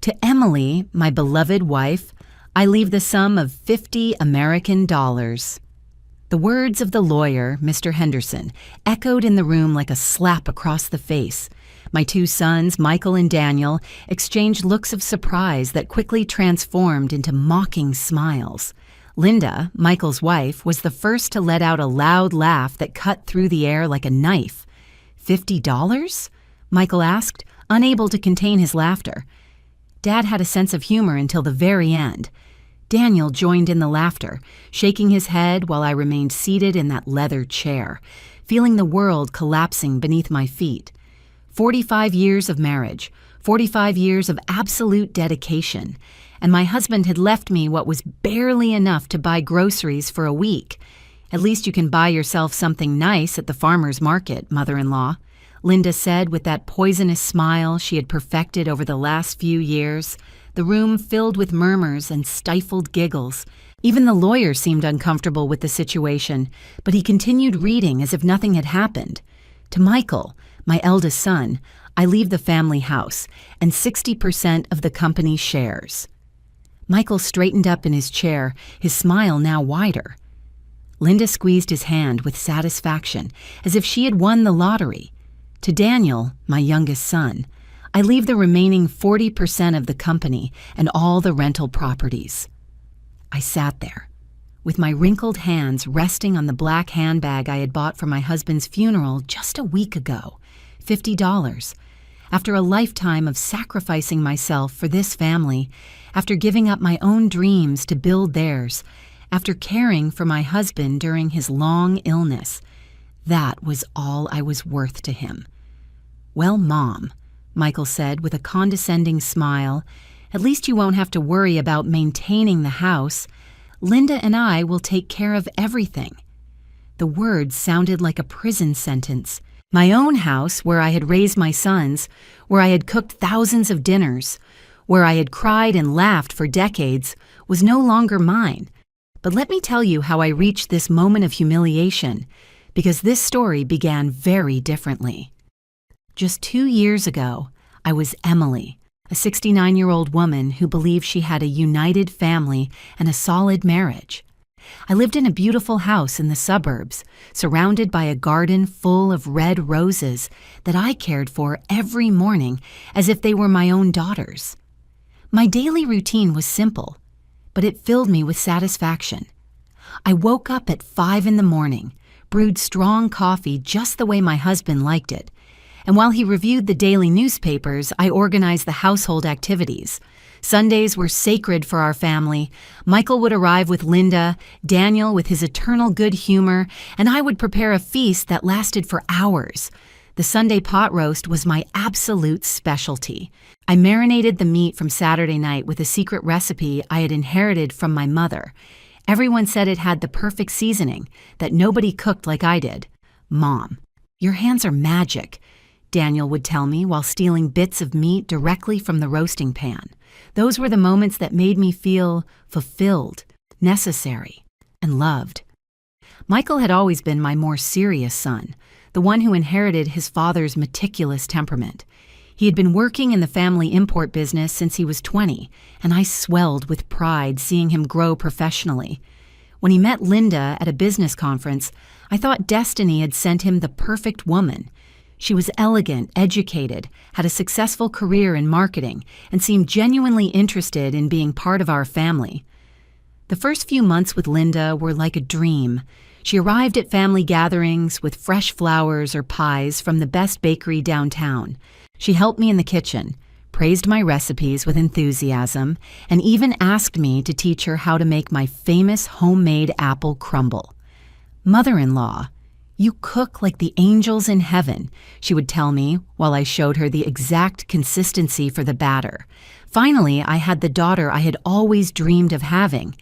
To Emily, my beloved wife, I leave the sum of $50 American. The words of the lawyer, Mr. Henderson, echoed in the room like a slap across the face. My two sons, Michael and Daniel, exchanged looks of surprise that quickly transformed into mocking smiles. Linda, Michael's wife, was the first to let out a loud laugh that cut through the air like a knife. $50? Michael asked, unable to contain his laughter. Dad had a sense of humor until the very end. Daniel joined in the laughter, shaking his head while I remained seated in that leather chair, feeling the world collapsing beneath my feet. 45 years of marriage, 45 years of absolute dedication, and my husband had left me what was barely enough to buy groceries for a week. At least you can buy yourself something nice at the farmer's market, mother-in-law, Linda said with that poisonous smile she had perfected over the last few years. The room filled with murmurs and stifled giggles. Even the lawyer seemed uncomfortable with the situation, but he continued reading as if nothing had happened. To Michael, my eldest son, I leave the family house and 60% of the company's shares. Michael straightened up in his chair, his smile now wider. Linda squeezed his hand with satisfaction, as if she had won the lottery. To Daniel, my youngest son, I leave the remaining 40% of the company and all the rental properties. I sat there, with my wrinkled hands resting on the black handbag I had bought for my husband's funeral just a week ago, $50. After a lifetime of sacrificing myself for this family, after giving up my own dreams to build theirs, after caring for my husband during his long illness, that was all I was worth to him. Well, Mom, Michael said with a condescending smile, at least you won't have to worry about maintaining the house. Linda and I will take care of everything. The words sounded like a prison sentence. My own house, where I had raised my sons, where I had cooked thousands of dinners, where I had cried and laughed for decades, was no longer mine. But let me tell you how I reached this moment of humiliation, because this story began very differently. Just 2 years ago, I was Emily, a 69-year-old woman who believed she had a united family and a solid marriage. I lived in a beautiful house in the suburbs, surrounded by a garden full of red roses that I cared for every morning as if they were my own daughters. My daily routine was simple, but it filled me with satisfaction. I woke up at 5 in the morning, brewed strong coffee just the way my husband liked it, and while he reviewed the daily newspapers, I organized the household activities. Sundays were sacred for our family. Michael would arrive with Linda, Daniel with his eternal good humor, and I would prepare a feast that lasted for hours. The Sunday pot roast was my absolute specialty. I marinated the meat from Saturday night with a secret recipe I had inherited from my mother. Everyone said it had the perfect seasoning, that nobody cooked like I did. Mom, your hands are magic, Daniel would tell me while stealing bits of meat directly from the roasting pan. Those were the moments that made me feel fulfilled, necessary, and loved. Michael had always been my more serious son, the one who inherited his father's meticulous temperament. He had been working in the family import business since he was 20, and I swelled with pride seeing him grow professionally. When he met Linda at a business conference, I thought destiny had sent him the perfect woman. She was elegant, educated, had a successful career in marketing, and seemed genuinely interested in being part of our family. The first few months with Linda were like a dream. She arrived at family gatherings with fresh flowers or pies from the best bakery downtown. She helped me in the kitchen, praised my recipes with enthusiasm, and even asked me to teach her how to make my famous homemade apple crumble. Mother-in-law, you cook like the angels in heaven, she would tell me while I showed her the exact consistency for the batter. Finally, I had the daughter I had always dreamed of having.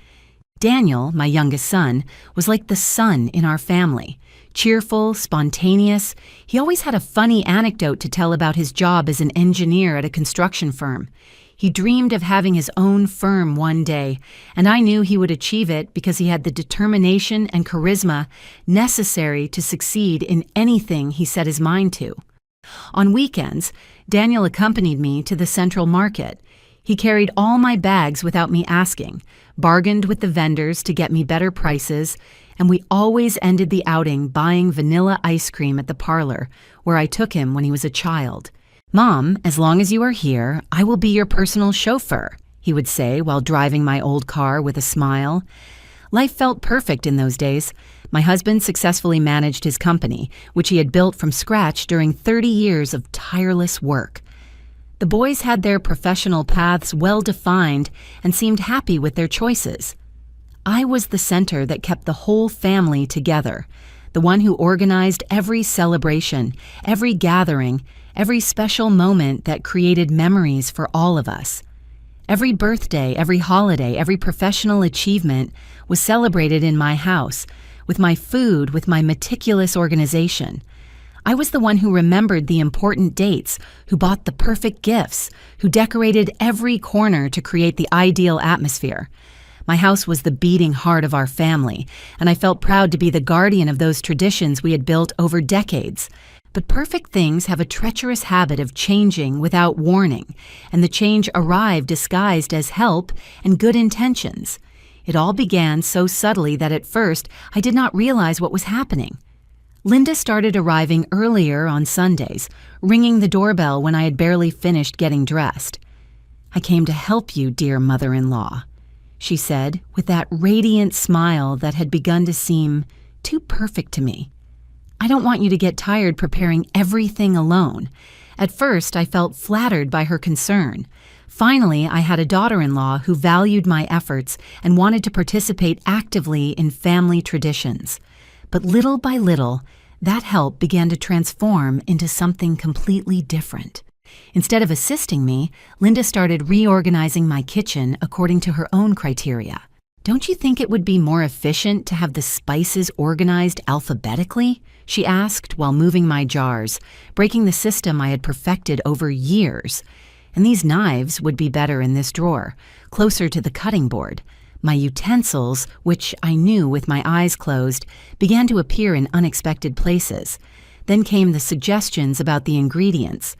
Daniel, my youngest son, was like the sun in our family. Cheerful, spontaneous, he always had a funny anecdote to tell about his job as an engineer at a construction firm. He dreamed of having his own firm one day, and I knew he would achieve it because he had the determination and charisma necessary to succeed in anything he set his mind to. On weekends, Daniel accompanied me to the Central Market. He carried all my bags without me asking, bargained with the vendors to get me better prices, and we always ended the outing buying vanilla ice cream at the parlor, where I took him when he was a child. "Mom, as long as you are here, I will be your personal chauffeur," he would say while driving my old car with a smile. Life felt perfect in those days. My husband successfully managed his company, which he had built from scratch during 30 years of tireless work. The boys had their professional paths well defined and seemed happy with their choices. I was the center that kept the whole family together, the one who organized every celebration, every gathering, every special moment that created memories for all of us. Every birthday, every holiday, every professional achievement was celebrated in my house, with my food, with my meticulous organization. I was the one who remembered the important dates, who bought the perfect gifts, who decorated every corner to create the ideal atmosphere. My house was the beating heart of our family, and I felt proud to be the guardian of those traditions we had built over decades. But perfect things have a treacherous habit of changing without warning, and the change arrived disguised as help and good intentions. It all began so subtly that at first I did not realize what was happening. Linda started arriving earlier on Sundays, ringing the doorbell when I had barely finished getting dressed. "I came to help you, dear mother-in-law," she said, with that radiant smile that had begun to seem too perfect to me. "I don't want you to get tired preparing everything alone." At first, I felt flattered by her concern. Finally, I had a daughter-in-law who valued my efforts and wanted to participate actively in family traditions. But little by little, that help began to transform into something completely different. Instead of assisting me, Linda started reorganizing my kitchen according to her own criteria. "Don't you think it would be more efficient to have the spices organized alphabetically?" she asked while moving my jars, breaking the system I had perfected over years. "And these knives would be better in this drawer, closer to the cutting board." My utensils, which I knew with my eyes closed, began to appear in unexpected places. Then came the suggestions about the ingredients.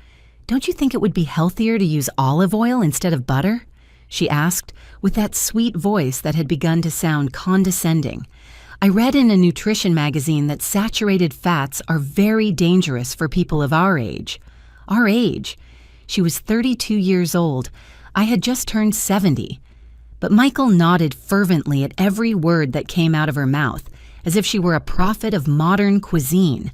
"Don't you think it would be healthier to use olive oil instead of butter?" she asked, with that sweet voice that had begun to sound condescending. I read in a nutrition magazine that saturated fats are very dangerous for people of our age. Our age? She was 32 years old. I had just turned 70. But Michael nodded fervently at every word that came out of her mouth, as if she were a prophet of modern cuisine.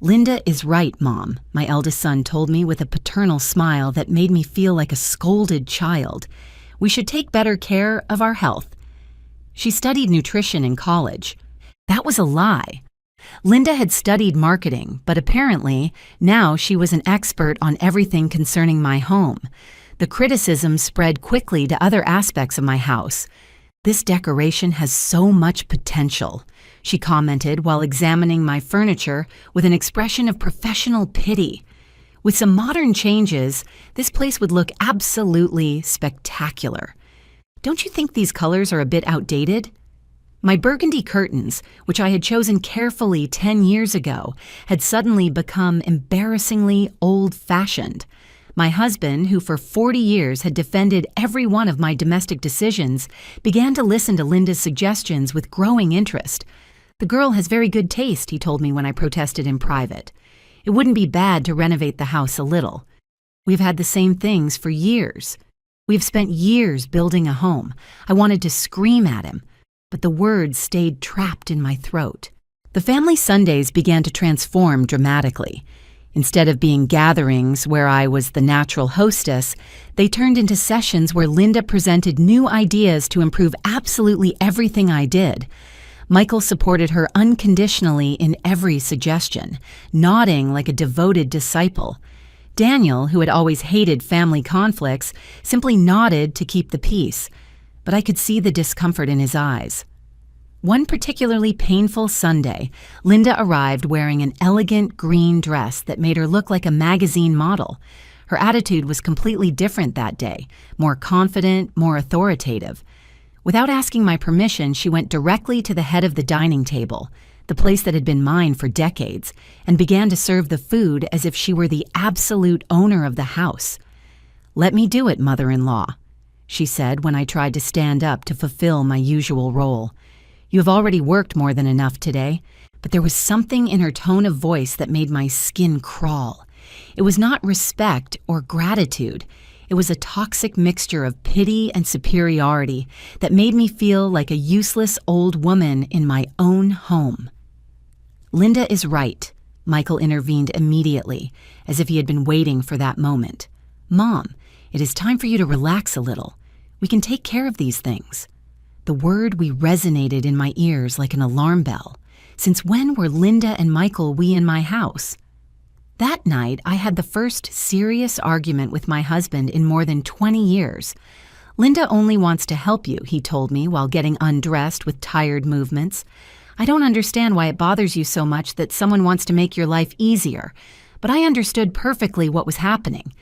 "Linda is right, Mom," my eldest son told me with a paternal smile that made me feel like a scolded child. "We should take better care of our health." She studied nutrition in college. That was a lie. Linda had studied marketing, but apparently now she was an expert on everything concerning my home. The criticism spread quickly to other aspects of my house. "This decoration has so much potential," she commented while examining my furniture with an expression of professional pity. "With some modern changes, this place would look absolutely spectacular. Don't you think these colors are a bit outdated?" My burgundy curtains, which I had chosen carefully 10 years ago, had suddenly become embarrassingly old-fashioned. My husband, who for 40 years had defended every one of my domestic decisions, began to listen to Linda's suggestions with growing interest. "The girl has very good taste," he told me when I protested in private. "It wouldn't be bad to renovate the house a little. We've had the same things for years. We've spent years building a home." I wanted to scream at him, but the words stayed trapped in my throat. The family Sundays began to transform dramatically. Instead of being gatherings where I was the natural hostess, they turned into sessions where Linda presented new ideas to improve absolutely everything I did. Michael supported her unconditionally in every suggestion, nodding like a devoted disciple. Daniel, who had always hated family conflicts, simply nodded to keep the peace, but I could see the discomfort in his eyes. One particularly painful Sunday, Linda arrived wearing an elegant green dress that made her look like a magazine model. Her attitude was completely different that day, more confident, more authoritative. Without asking my permission, she went directly to the head of the dining table, the place that had been mine for decades, and began to serve the food as if she were the absolute owner of the house. "Let me do it, mother-in-law," she said when I tried to stand up to fulfill my usual role. "You have already worked more than enough today." But there was something in her tone of voice that made my skin crawl. It was not respect or gratitude. It was a toxic mixture of pity and superiority that made me feel like a useless old woman in my own home. "Linda is right," Michael intervened immediately, as if he had been waiting for that moment. "Mom, it is time for you to relax a little. We can take care of these things." The word "we" resonated in my ears like an alarm bell. Since when were Linda and Michael "we" in my house? That night, I had the first serious argument with my husband in more than 20 years. "Linda only wants to help you," he told me while getting undressed with tired movements. "I don't understand why it bothers you so much that someone wants to make your life easier, but I understood perfectly what was happening.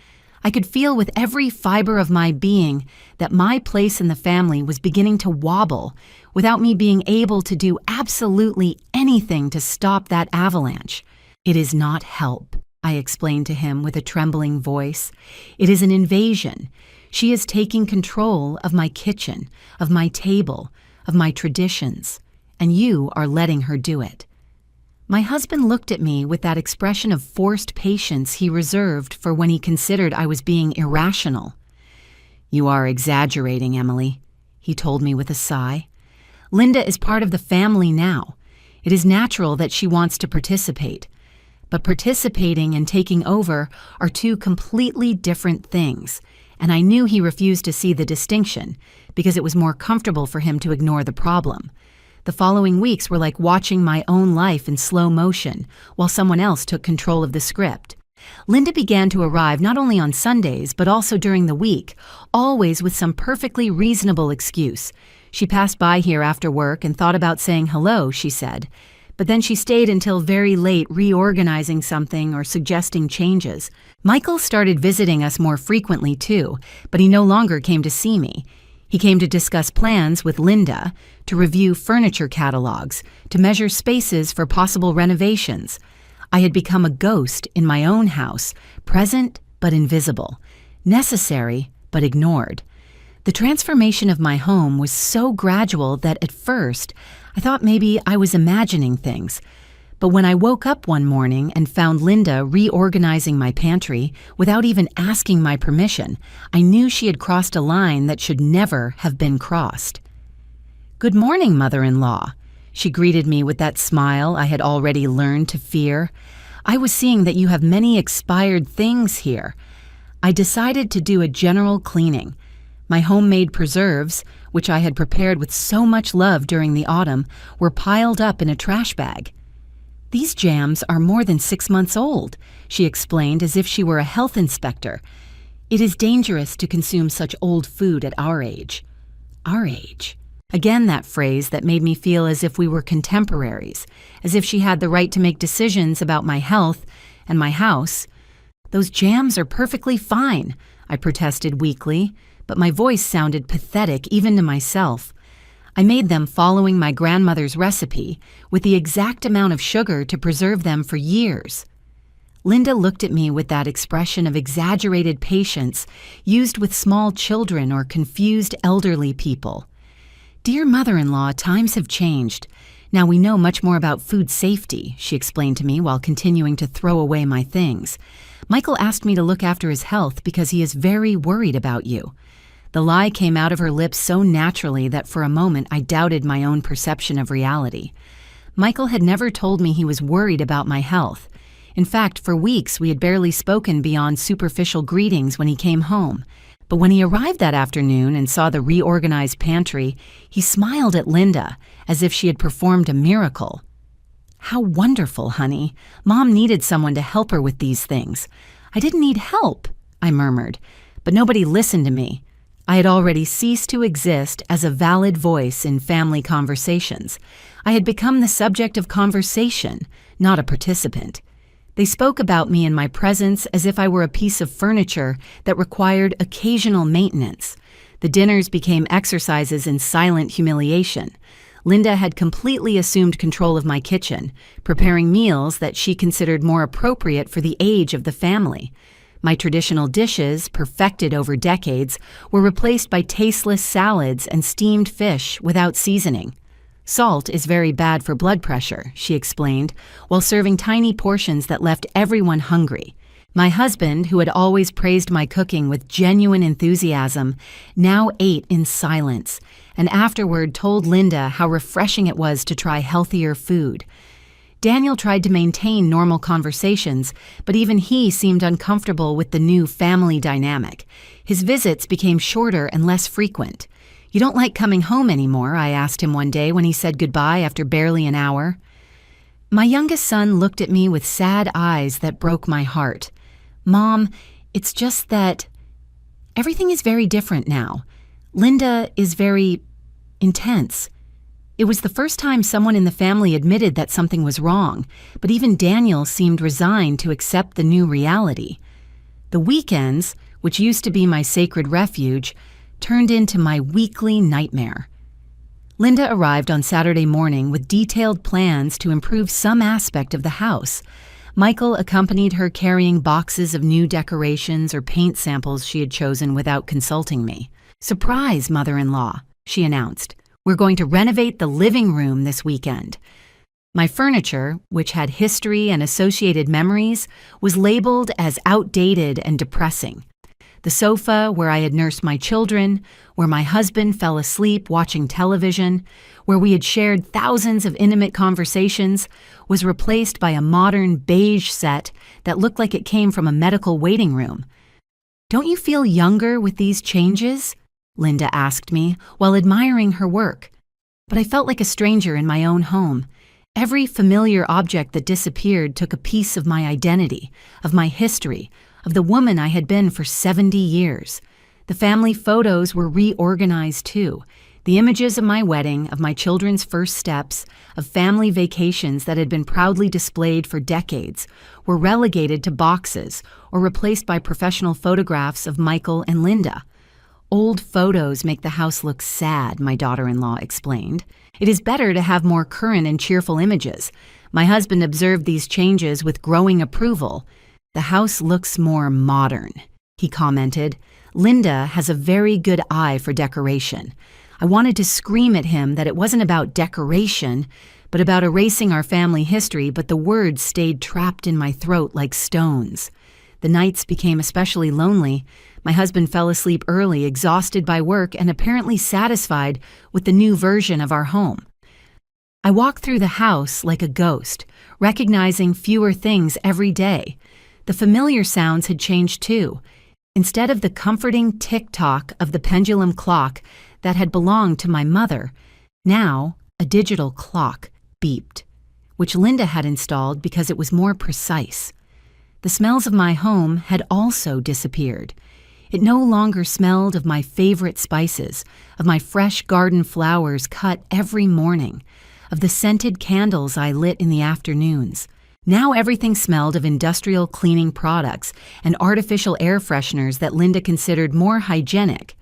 I could feel with every fiber of my being that my place in the family was beginning to wobble without me being able to do absolutely anything to stop that avalanche. It is not help," I explained to him with a trembling voice. "It is an invasion. She is taking control of my kitchen, of my table, of my traditions, and you are letting her do it." My husband looked at me with that expression of forced patience he reserved for when he considered I was being irrational. "You are exaggerating, Emily," he told me with a sigh. "Linda is part of the family now. It is natural that she wants to participate. But participating and taking over are two completely different things, and I knew he refused to see the distinction because it was more comfortable for him to ignore the problem. The following weeks were like watching my own life in slow motion while someone else took control of the script. Linda began to arrive not only on Sundays but also during the week, always with some perfectly reasonable excuse. She passed by here after work and thought about saying hello, she said. But then she stayed until very late reorganizing something or suggesting changes. Michael started visiting us more frequently too, but he no longer came to see me. He came to discuss plans with Linda, to review furniture catalogs, to measure spaces for possible renovations. I had become a ghost in my own house, present but invisible, necessary but ignored. The transformation of my home was so gradual that at first I thought maybe I was imagining things. But when I woke up one morning and found Linda reorganizing my pantry without even asking my permission, I knew she had crossed a line that should never have been crossed. "Good morning, mother-in-law." She greeted me with that smile I had already learned to fear. "I was seeing that you have many expired things here." I decided to do a general cleaning. My homemade preserves, which I had prepared with so much love during the autumn, were piled up in a trash bag. "These jams are more than 6 months old," she explained as if she were a health inspector. "It is dangerous to consume such old food at our age." Our age. Again that phrase that made me feel as if we were contemporaries, as if she had the right to make decisions about my health and my house. "Those jams are perfectly fine," I protested weakly, but my voice sounded pathetic even to myself. I made them following my grandmother's recipe, with the exact amount of sugar to preserve them for years. Linda looked at me with that expression of exaggerated patience used with small children or confused elderly people. "Dear mother-in-law, times have changed. Now we know much more about food safety," she explained to me while continuing to throw away my things. "Michael asked me to look after his health because he is very worried about you." The lie came out of her lips so naturally that for a moment I doubted my own perception of reality. Michael had never told me he was worried about my health. In fact, for weeks we had barely spoken beyond superficial greetings when he came home. But when he arrived that afternoon and saw the reorganized pantry, he smiled at Linda as if she had performed a miracle. "How wonderful, honey. Mom needed someone to help her with these things." "I didn't need help," I murmured, but nobody listened to me. I had already ceased to exist as a valid voice in family conversations. I had become the subject of conversation, not a participant. They spoke about me in my presence as if I were a piece of furniture that required occasional maintenance. The dinners became exercises in silent humiliation. Linda had completely assumed control of my kitchen, preparing meals that she considered more appropriate for the age of the family. My traditional dishes, perfected over decades, were replaced by tasteless salads and steamed fish without seasoning. Salt is very bad for blood pressure, she explained, while serving tiny portions that left everyone hungry. My husband, who had always praised my cooking with genuine enthusiasm, now ate in silence, and afterward told Linda how refreshing it was to try healthier food. Daniel tried to maintain normal conversations, but even he seemed uncomfortable with the new family dynamic. His visits became shorter and less frequent. "You don't like coming home anymore?" I asked him one day when he said goodbye after barely an hour. My youngest son looked at me with sad eyes that broke my heart. "Mom, it's just that everything is very different now. Linda is very intense." It was the first time someone in the family admitted that something was wrong, but even Daniel seemed resigned to accept the new reality. The weekends, which used to be my sacred refuge, turned into my weekly nightmare. Linda arrived on Saturday morning with detailed plans to improve some aspect of the house. Michael accompanied her carrying boxes of new decorations or paint samples she had chosen without consulting me. "Surprise, mother-in-law," she announced. "We're going to renovate the living room this weekend." My furniture, which had history and associated memories, was labeled as outdated and depressing. The sofa where I had nursed my children, where my husband fell asleep watching television, where we had shared thousands of intimate conversations, was replaced by a modern beige set that looked like it came from a medical waiting room. "Don't you feel younger with these changes?" Linda asked me while admiring her work. But I felt like a stranger in my own home. Every familiar object that disappeared took a piece of my identity, of my history, of the woman I had been for 70 years. The family photos were reorganized too. The images of my wedding, of my children's first steps, of family vacations that had been proudly displayed for decades, were relegated to boxes or replaced by professional photographs of Michael and Linda. "Old photos make the house look sad," my daughter-in-law explained. "It is better to have more current and cheerful images." My husband observed these changes with growing approval. "The house looks more modern," he commented. "Linda has a very good eye for decoration." I wanted to scream at him that it wasn't about decoration, but about erasing our family history, but the words stayed trapped in my throat like stones. The nights became especially lonely. My husband fell asleep early, exhausted by work and apparently satisfied with the new version of our home. I walked through the house like a ghost, recognizing fewer things every day. The familiar sounds had changed too. Instead of the comforting tick-tock of the pendulum clock that had belonged to my mother, now a digital clock beeped, which Linda had installed because it was more precise. The smells of my home had also disappeared. It no longer smelled of my favorite spices, of my fresh garden flowers cut every morning, of the scented candles I lit in the afternoons. Now everything smelled of industrial cleaning products and artificial air fresheners that Linda considered more hygienic.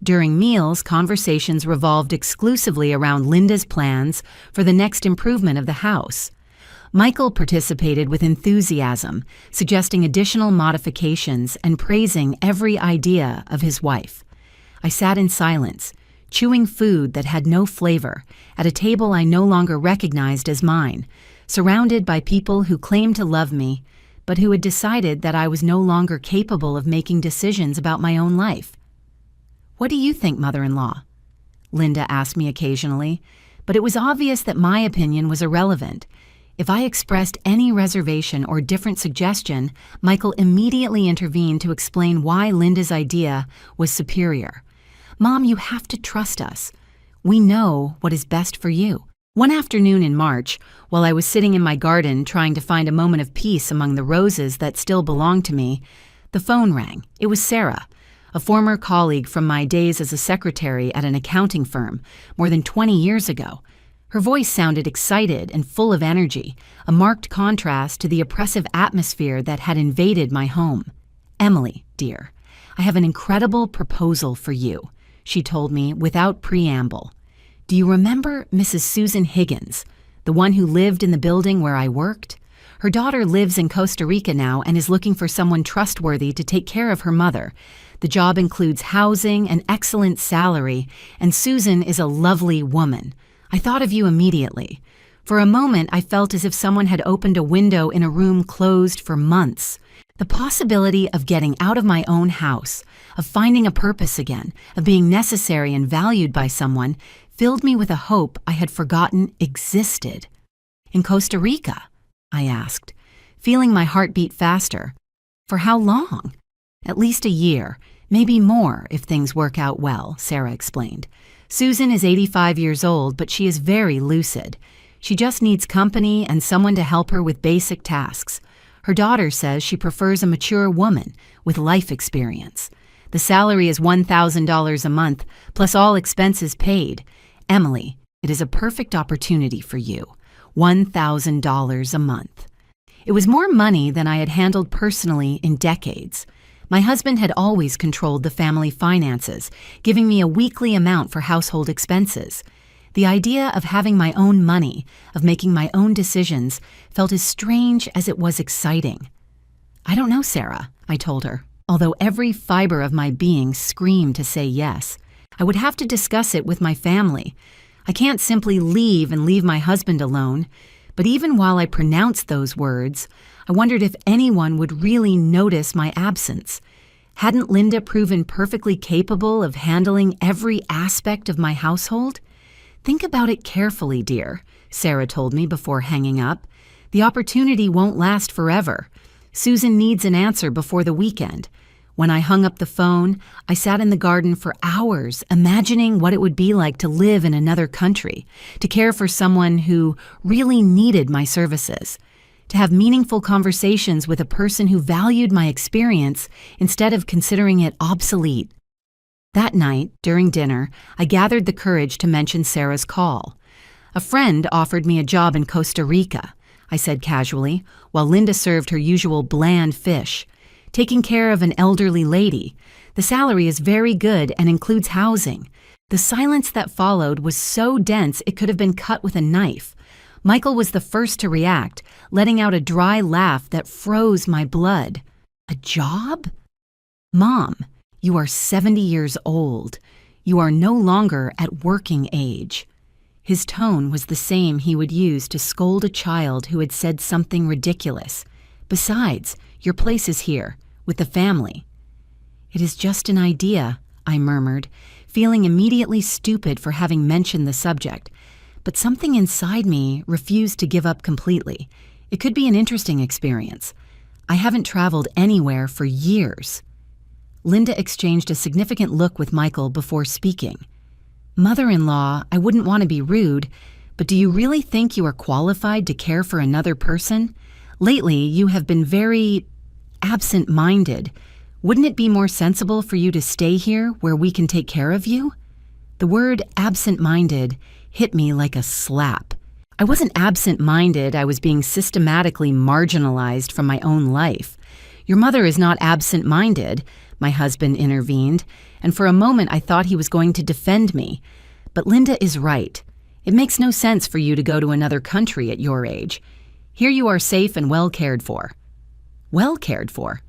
During meals, conversations revolved exclusively around Linda's plans for the next improvement of the house. Michael participated with enthusiasm, suggesting additional modifications and praising every idea of his wife. I sat in silence, chewing food that had no flavor, at a table I no longer recognized as mine, surrounded by people who claimed to love me, but who had decided that I was no longer capable of making decisions about my own life. "What do you think, mother-in-law?" Linda asked me occasionally, but it was obvious that my opinion was irrelevant. If I expressed any reservation or different suggestion, Michael immediately intervened to explain why Linda's idea was superior. "Mom, you have to trust us. We know what is best for you." One afternoon in March, while I was sitting in my garden trying to find a moment of peace among the roses that still belonged to me, the phone rang. It was Sarah, a former colleague from my days as a secretary at an accounting firm more than 20 years ago. Her voice sounded excited and full of energy, a marked contrast to the oppressive atmosphere that had invaded my home. "Emily, dear, I have an incredible proposal for you," she told me without preamble. "Do you remember Mrs. Susan Higgins, the one who lived in the building where I worked? Her daughter lives in Costa Rica now and is looking for someone trustworthy to take care of her mother. The job includes housing, an excellent salary, and Susan is a lovely woman. I thought of you immediately. For a moment, I felt as if someone had opened a window in a room closed for months. The possibility of getting out of my own house, of finding a purpose again, of being necessary and valued by someone, filled me with a hope I had forgotten existed. In Costa Rica? I asked, feeling my heart beat faster. For how long? At least a year, maybe more if things work out well, Sarah explained. Susan is 85 years old, but she is very lucid. She just needs company and someone to help her with basic tasks. Her daughter says she prefers a mature woman with life experience. The salary is $1,000 a month, plus all expenses paid. Emily, it is a perfect opportunity for you. $1,000 a month. It was more money than I had handled personally in decades. My husband had always controlled the family finances, giving me a weekly amount for household expenses. The idea of having my own money, of making my own decisions, felt as strange as it was exciting. I don't know, Sarah, I told her, although every fiber of my being screamed to say yes. I would have to discuss it with my family. I can't simply leave and leave my husband alone. But even while I pronounced those words, I wondered if anyone would really notice my absence. Hadn't Linda proven perfectly capable of handling every aspect of my household? Think about it carefully, dear, Sarah told me before hanging up. The opportunity won't last forever. Susan needs an answer before the weekend. When I hung up the phone, I sat in the garden for hours, imagining what it would be like to live in another country, to care for someone who really needed my services, to have meaningful conversations with a person who valued my experience instead of considering it obsolete. That night, during dinner, I gathered the courage to mention Sarah's call. A friend offered me a job in Costa Rica, I said casually, while Linda served her usual bland fish. Taking care of an elderly lady. The salary is very good and includes housing. The silence that followed was so dense it could have been cut with a knife. Michael was the first to react, letting out a dry laugh that froze my blood. A job? Mom, you are 70 years old. You are no longer at working age. His tone was the same he would use to scold a child who had said something ridiculous. Besides, your place is here, with the family. It is just an idea, I murmured, feeling immediately stupid for having mentioned the subject. But something inside me refused to give up completely. It could be an interesting experience. I haven't traveled anywhere for years. Linda exchanged a significant look with Michael before speaking. Mother-in-law, I wouldn't want to be rude, but do you really think you are qualified to care for another person? Lately, you have been very absent-minded. Wouldn't it be more sensible for you to stay here where we can take care of you? The word absent-minded hit me like a slap. I wasn't absent-minded, I was being systematically marginalized from my own life. Your mother is not absent-minded, my husband intervened, and for a moment I thought he was going to defend me. But Linda is right. It makes no sense for you to go to another country at your age. Here you are safe and well cared for. Well cared for?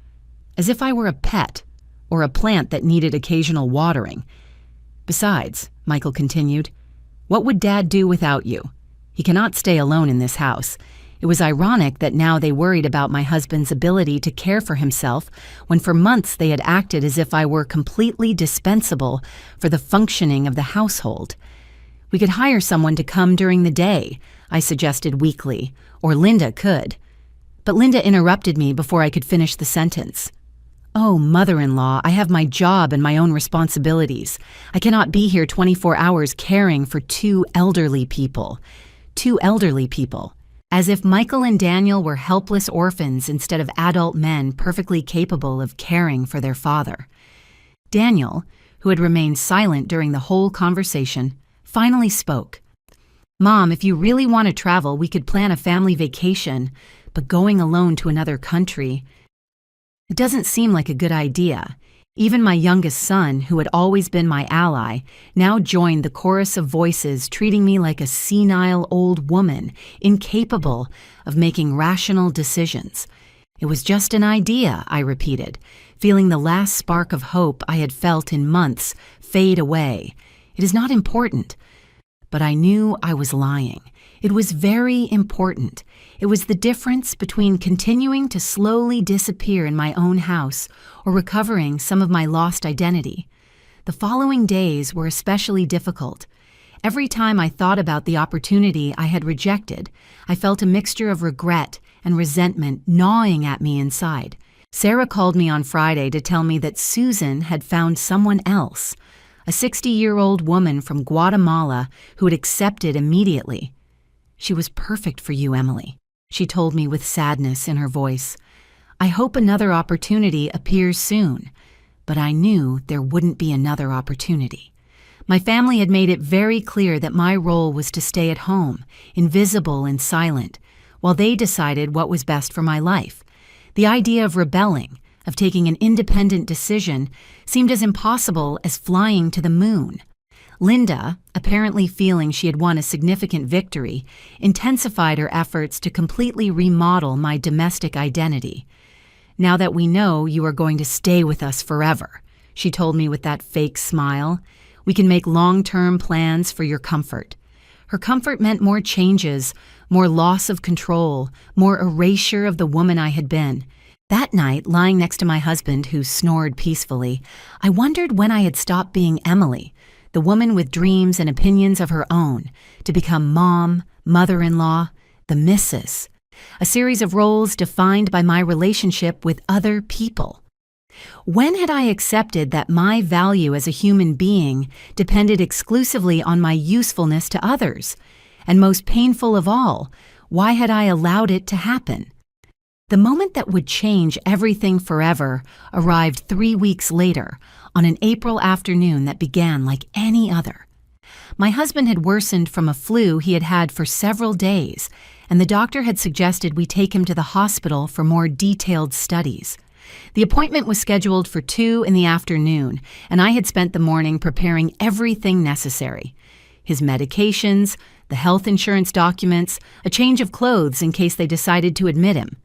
As if I were a pet, or a plant that needed occasional watering. Besides, Michael continued, what would Dad do without you? He cannot stay alone in this house. It was ironic that now they worried about my husband's ability to care for himself when for months they had acted as if I were completely dispensable for the functioning of the household. We could hire someone to come during the day, I suggested weakly, or Linda could. But Linda interrupted me before I could finish the sentence. Oh, mother-in-law, I have my job and my own responsibilities. I cannot be here 24 hours caring for two elderly people. Two elderly people. As if Michael and Daniel were helpless orphans instead of adult men perfectly capable of caring for their father. Daniel, who had remained silent during the whole conversation, finally spoke. Mom, if you really want to travel, we could plan a family vacation. But going alone to another country, it doesn't seem like a good idea. Even my youngest son, who had always been my ally, now joined the chorus of voices treating me like a senile old woman, incapable of making rational decisions. It was just an idea, I repeated, feeling the last spark of hope I had felt in months fade away. It is not important. But I knew I was lying. It was very important. It was the difference between continuing to slowly disappear in my own house or recovering some of my lost identity. The following days were especially difficult. Every time I thought about the opportunity I had rejected, I felt a mixture of regret and resentment gnawing at me inside. Sarah called me on Friday to tell me that Susan had found someone else, a 60-year-old woman from Guatemala who had accepted immediately. "She was perfect for you, Emily," she told me with sadness in her voice. "I hope another opportunity appears soon." But I knew there wouldn't be another opportunity. My family had made it very clear that my role was to stay at home, invisible and silent, while they decided what was best for my life. The idea of rebelling, of taking an independent decision, seemed as impossible as flying to the moon. Linda, apparently feeling she had won a significant victory, intensified her efforts to completely remodel my domestic identity. "Now that we know you are going to stay with us forever," she told me with that fake smile, "we can make long-term plans for your comfort." Her comfort meant more changes, more loss of control, more erasure of the woman I had been. That night, lying next to my husband, who snored peacefully, I wondered when I had stopped being Emily, the woman with dreams and opinions of her own, to become mom, mother-in-law, the missus, a series of roles defined by my relationship with other people. When had I accepted that my value as a human being depended exclusively on my usefulness to others? And most painful of all, why had I allowed it to happen? The moment that would change everything forever arrived 3 weeks later, on an April afternoon that began like any other. My husband had worsened from a flu he had had for several days, and the doctor had suggested we take him to the hospital for more detailed studies. The appointment was scheduled for 2 in the afternoon, and I had spent the morning preparing everything necessary: his medications, the health insurance documents, a change of clothes in case they decided to admit him.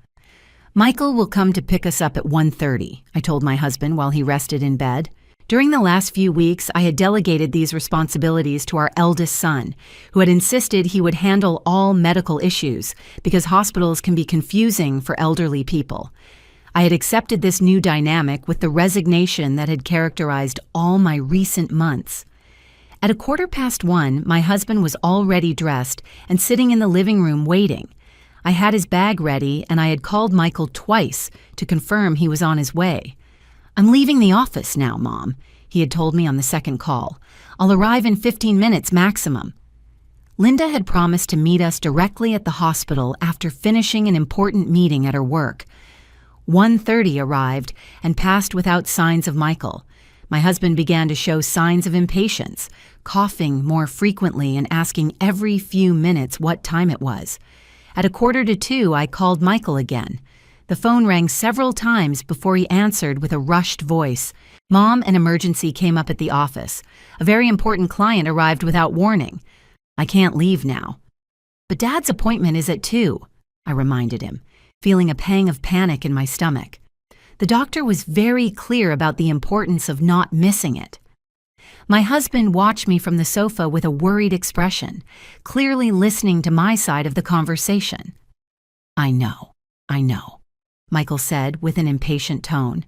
"Michael will come to pick us up at 1:30, I told my husband while he rested in bed. During the last few weeks, I had delegated these responsibilities to our eldest son, who had insisted he would handle all medical issues because hospitals can be confusing for elderly people. I had accepted this new dynamic with the resignation that had characterized all my recent months. At 1:15, my husband was already dressed and sitting in the living room waiting. I had his bag ready, and I had called Michael twice to confirm he was on his way. "I'm leaving the office now, Mom," he had told me on the second call. "I'll arrive in 15 minutes maximum." Linda had promised to meet us directly at the hospital after finishing an important meeting at her work. 1:30 arrived and passed without signs of Michael. My husband began to show signs of impatience, coughing more frequently and asking every few minutes what time it was. At 1:45, I called Michael again. The phone rang several times before he answered with a rushed voice. "Mom, an emergency came up at the office. A very important client arrived without warning. I can't leave now." "But Dad's appointment is at 2, I reminded him, feeling a pang of panic in my stomach. The doctor was very clear about the importance of not missing it. My husband watched me from the sofa with a worried expression, clearly listening to my side of the conversation. I know, Michael said with an impatient tone.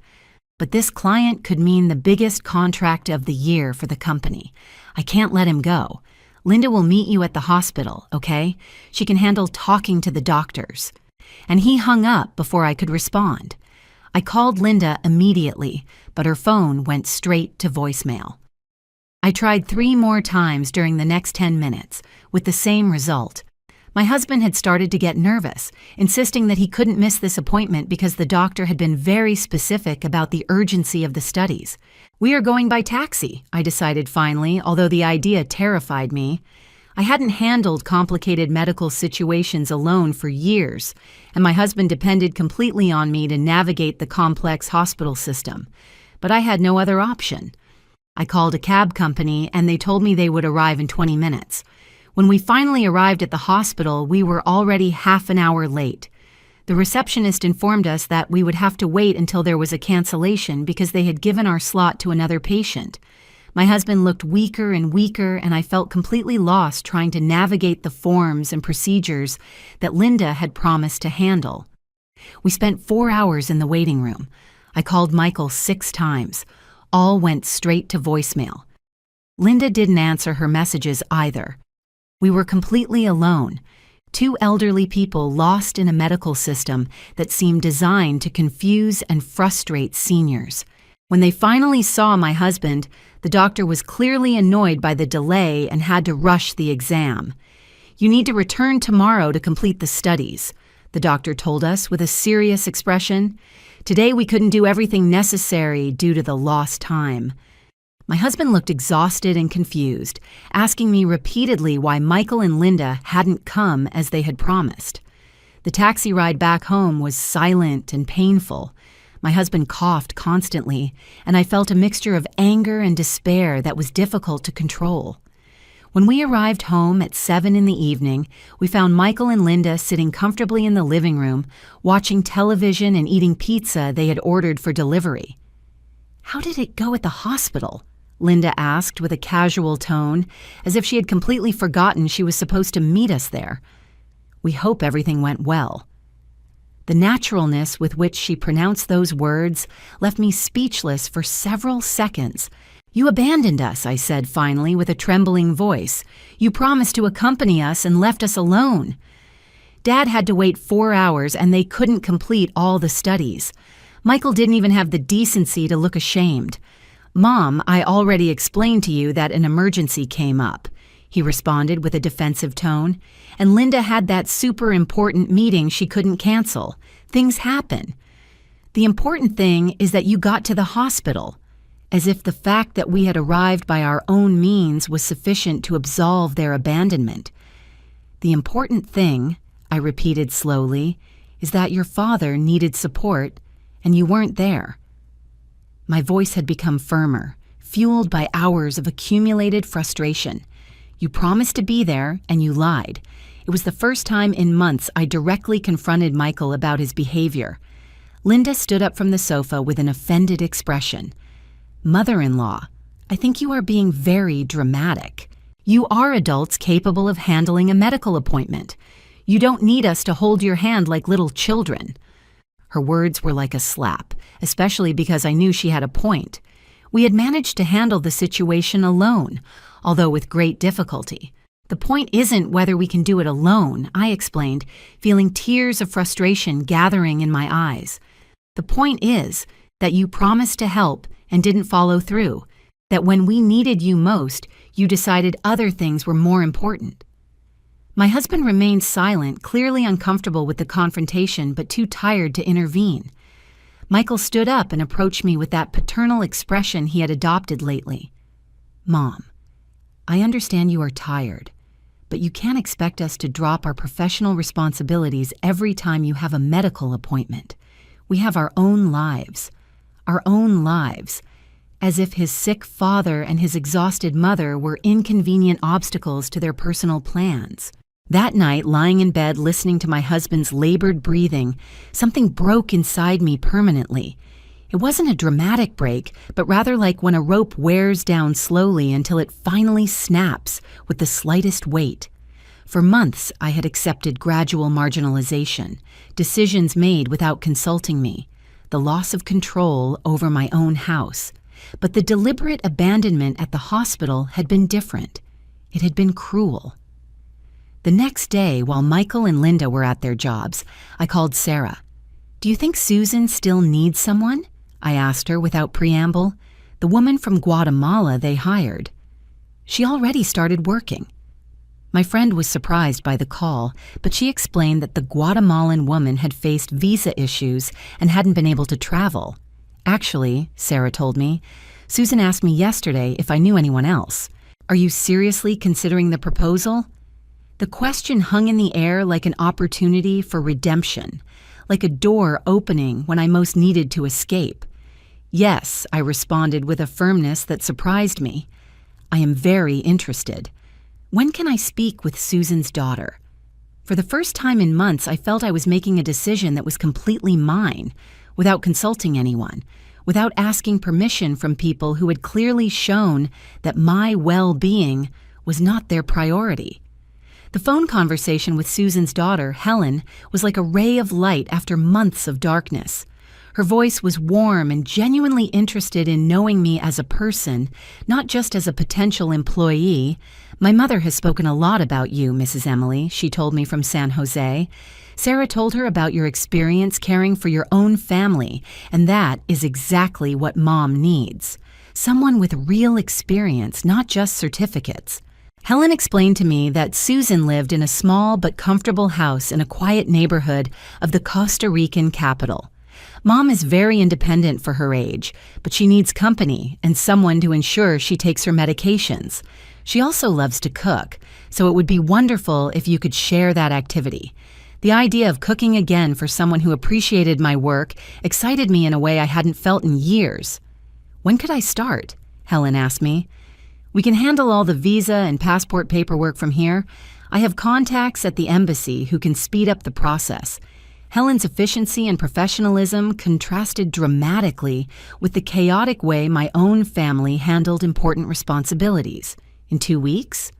"But this client could mean the biggest contract of the year for the company. I can't let him go. Linda will meet you at the hospital, okay? She can handle talking to the doctors." And he hung up before I could respond. I called Linda immediately, but her phone went straight to voicemail. I tried 3 more times during the next 10 minutes, with the same result. My husband had started to get nervous, insisting that he couldn't miss this appointment because the doctor had been very specific about the urgency of the studies. "We are going by taxi," I decided finally, although the idea terrified me. I hadn't handled complicated medical situations alone for years, and my husband depended completely on me to navigate the complex hospital system. but I had no other option. I called a cab company and they told me they would arrive in 20 minutes. When we finally arrived at the hospital, we were already half an hour late. The receptionist informed us that we would have to wait until there was a cancellation because they had given our slot to another patient. My husband looked weaker and weaker, and I felt completely lost trying to navigate the forms and procedures that Linda had promised to handle. We spent 4 hours in the waiting room. I called Michael 6 times. All went straight to voicemail. Linda didn't answer her messages either. We were completely alone. 2 elderly people lost in a medical system that seemed designed to confuse and frustrate seniors. When they finally saw my husband, the doctor was clearly annoyed by the delay and had to rush the exam. "You need to return tomorrow to complete the studies," the doctor told us with a serious expression. "Today we couldn't do everything necessary due to the lost time." My husband looked exhausted and confused, asking me repeatedly why Michael and Linda hadn't come as they had promised. The taxi ride back home was silent and painful. My husband coughed constantly, and I felt a mixture of anger and despair that was difficult to control. When we arrived home at 7 in the evening, we found Michael and Linda sitting comfortably in the living room, watching television and eating pizza they had ordered for delivery. "How did it go at the hospital?" Linda asked with a casual tone, as if she had completely forgotten she was supposed to meet us there. "We hope everything went well." The naturalness with which she pronounced those words left me speechless for several seconds. "You abandoned us," I said finally with a trembling voice. "You promised to accompany us and left us alone." Dad had to wait 4 hours and they couldn't complete all the studies. Michael didn't even have the decency to look ashamed. "Mom, I already explained to you that an emergency came up," he responded with a defensive tone. "And Linda had that super important meeting she couldn't cancel. Things happen. The important thing is that you got to the hospital," as if the fact that we had arrived by our own means was sufficient to absolve their abandonment. "The important thing," I repeated slowly, "is that your father needed support, and you weren't there." My voice had become firmer, fueled by hours of accumulated frustration. "You promised to be there, and you lied." It was the first time in months I directly confronted Michael about his behavior. Linda stood up from the sofa with an offended expression. "Mother-in-law, I think you are being very dramatic. You are adults capable of handling a medical appointment. You don't need us to hold your hand like little children." Her words were like a slap, especially because I knew she had a point. We had managed to handle the situation alone, although with great difficulty. "The point isn't whether we can do it alone," I explained, feeling tears of frustration gathering in my eyes. "The point is that you promised to help and didn't follow through, that when we needed you most, you decided other things were more important." My husband remained silent, clearly uncomfortable with the confrontation but too tired to intervene. Michael stood up and approached me with that paternal expression he had adopted lately. "Mom, I understand you are tired, but you can't expect us to drop our professional responsibilities every time you have a medical appointment. We have our own lives. Our own lives." As if his sick father and his exhausted mother were inconvenient obstacles to their personal plans. That night, lying in bed listening to my husband's labored breathing, something broke inside me permanently. It wasn't a dramatic break, but rather like when a rope wears down slowly until it finally snaps with the slightest weight. For months, I had accepted gradual marginalization, decisions made without consulting me, the loss of control over my own house. But the deliberate abandonment at the hospital had been different. It had been cruel. The next day, while Michael and Linda were at their jobs, I called Sarah. "Do you think Susan still needs someone?" I asked her without preamble. "The woman from Guatemala they hired." "She already started working." My friend was surprised by the call, but she explained that the Guatemalan woman had faced visa issues and hadn't been able to travel. "Actually," Sarah told me, "Susan asked me yesterday if I knew anyone else. Are you seriously considering the proposal?" The question hung in the air like an opportunity for redemption, like a door opening when I most needed to escape. Yes, I responded with a firmness that surprised me. I am very interested. When can I speak with Susan's daughter? For the first time in months, I felt I was making a decision that was completely mine, without consulting anyone, without asking permission from people who had clearly shown that my well-being was not their priority. The phone conversation with Susan's daughter, Helen, was like a ray of light after months of darkness. Her voice was warm and genuinely interested in knowing me as a person, not just as a potential employee. "My mother has spoken a lot about you, Mrs. Emily," she told me from San Jose. "Sarah told her about your experience caring for your own family, and that is exactly what Mom needs. Someone with real experience, not just certificates." Helen explained to me that Susan lived in a small but comfortable house in a quiet neighborhood of the Costa Rican capital. Mom is very independent for her age, but she needs company and someone to ensure she takes her medications. She also loves to cook, so it would be wonderful if you could share that activity. The idea of cooking again for someone who appreciated my work excited me in a way I hadn't felt in years. "When could I start?" Helen asked me. "We can handle all the visa and passport paperwork from here. I have contacts at the embassy who can speed up the process." Helen's efficiency and professionalism contrasted dramatically with the chaotic way my own family handled important responsibilities. "In 2 weeks?"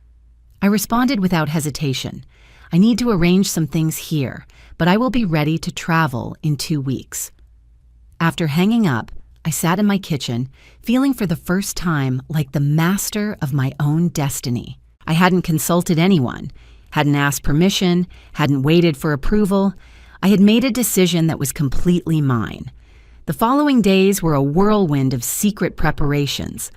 I responded without hesitation. "I need to arrange some things here, but I will be ready to travel in 2 weeks." After hanging up, I sat in my kitchen, feeling for the first time like the master of my own destiny. I hadn't consulted anyone, hadn't asked permission, hadn't waited for approval. I had made a decision that was completely mine. The following days were a whirlwind of secret preparations.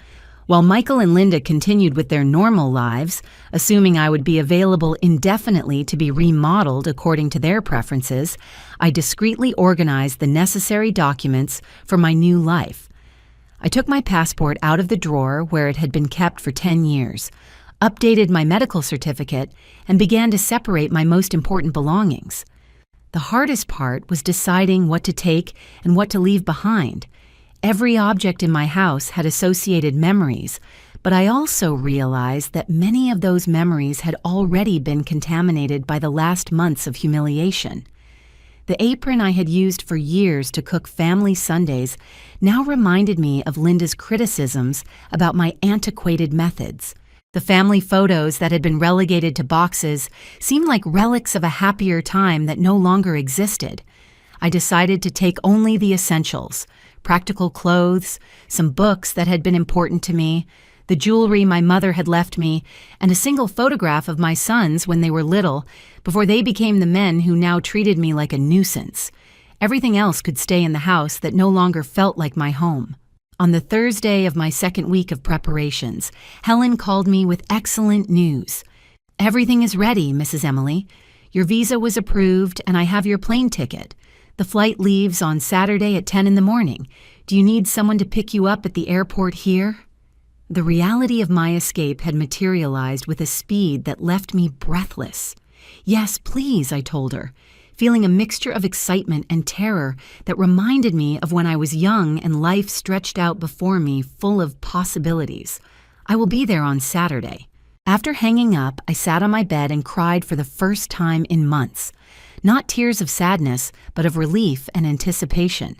While Michael and Linda continued with their normal lives, assuming I would be available indefinitely to be remodeled according to their preferences, I discreetly organized the necessary documents for my new life. I took my passport out of the drawer where it had been kept for 10 years, updated my medical certificate, and began to separate my most important belongings. The hardest part was deciding what to take and what to leave behind. Every object in my house had associated memories, but I also realized that many of those memories had already been contaminated by the last months of humiliation. The apron I had used for years to cook family Sundays now reminded me of Linda's criticisms about my antiquated methods. The family photos that had been relegated to boxes seemed like relics of a happier time that no longer existed. I decided to take only the essentials: practical clothes, some books that had been important to me, the jewelry my mother had left me, and a single photograph of my sons when they were little, before they became the men who now treated me like a nuisance. Everything else could stay in the house that no longer felt like my home. On the Thursday of my second week of preparations, Helen called me with excellent news. "Everything is ready, Mrs. Emily. Your visa was approved and I have your plane ticket. The flight leaves on Saturday at 10 in the morning. Do you need someone to pick you up at the airport here?" The reality of my escape had materialized with a speed that left me breathless. "Yes, please," I told her, feeling a mixture of excitement and terror that reminded me of when I was young and life stretched out before me full of possibilities. "I will be there on Saturday." After hanging up, I sat on my bed and cried for the first time in months. Not tears of sadness, but of relief and anticipation.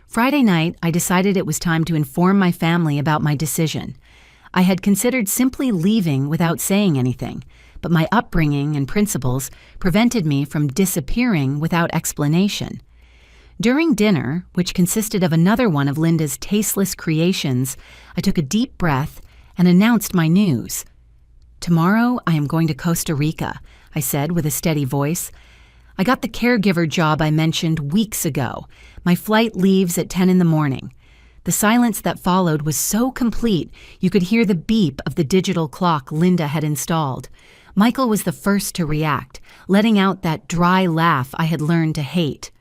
Friday night, I decided it was time to inform my family about my decision. I had considered simply leaving without saying anything, but my upbringing and principles prevented me from disappearing without explanation. During dinner, which consisted of another one of Linda's tasteless creations, I took a deep breath and announced my news. "Tomorrow I am going to Costa Rica," I said with a steady voice. "I got the caregiver job I mentioned weeks ago. My flight leaves at 10 in the morning." The silence that followed was so complete you could hear the beep of the digital clock Linda had installed. Michael was the first to react, letting out that dry laugh I had learned to hate.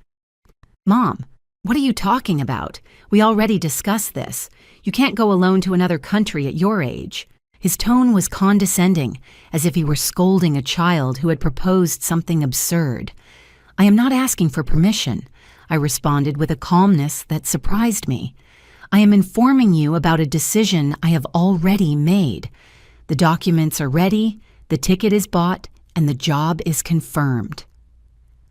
"Mom, what are you talking about? We already discussed this. You can't go alone to another country at your age." His tone was condescending, as if he were scolding a child who had proposed something absurd. "I am not asking for permission," I responded with a calmness that surprised me. I am informing you about a decision I have already made. The documents are ready, the ticket is bought, and the job is confirmed."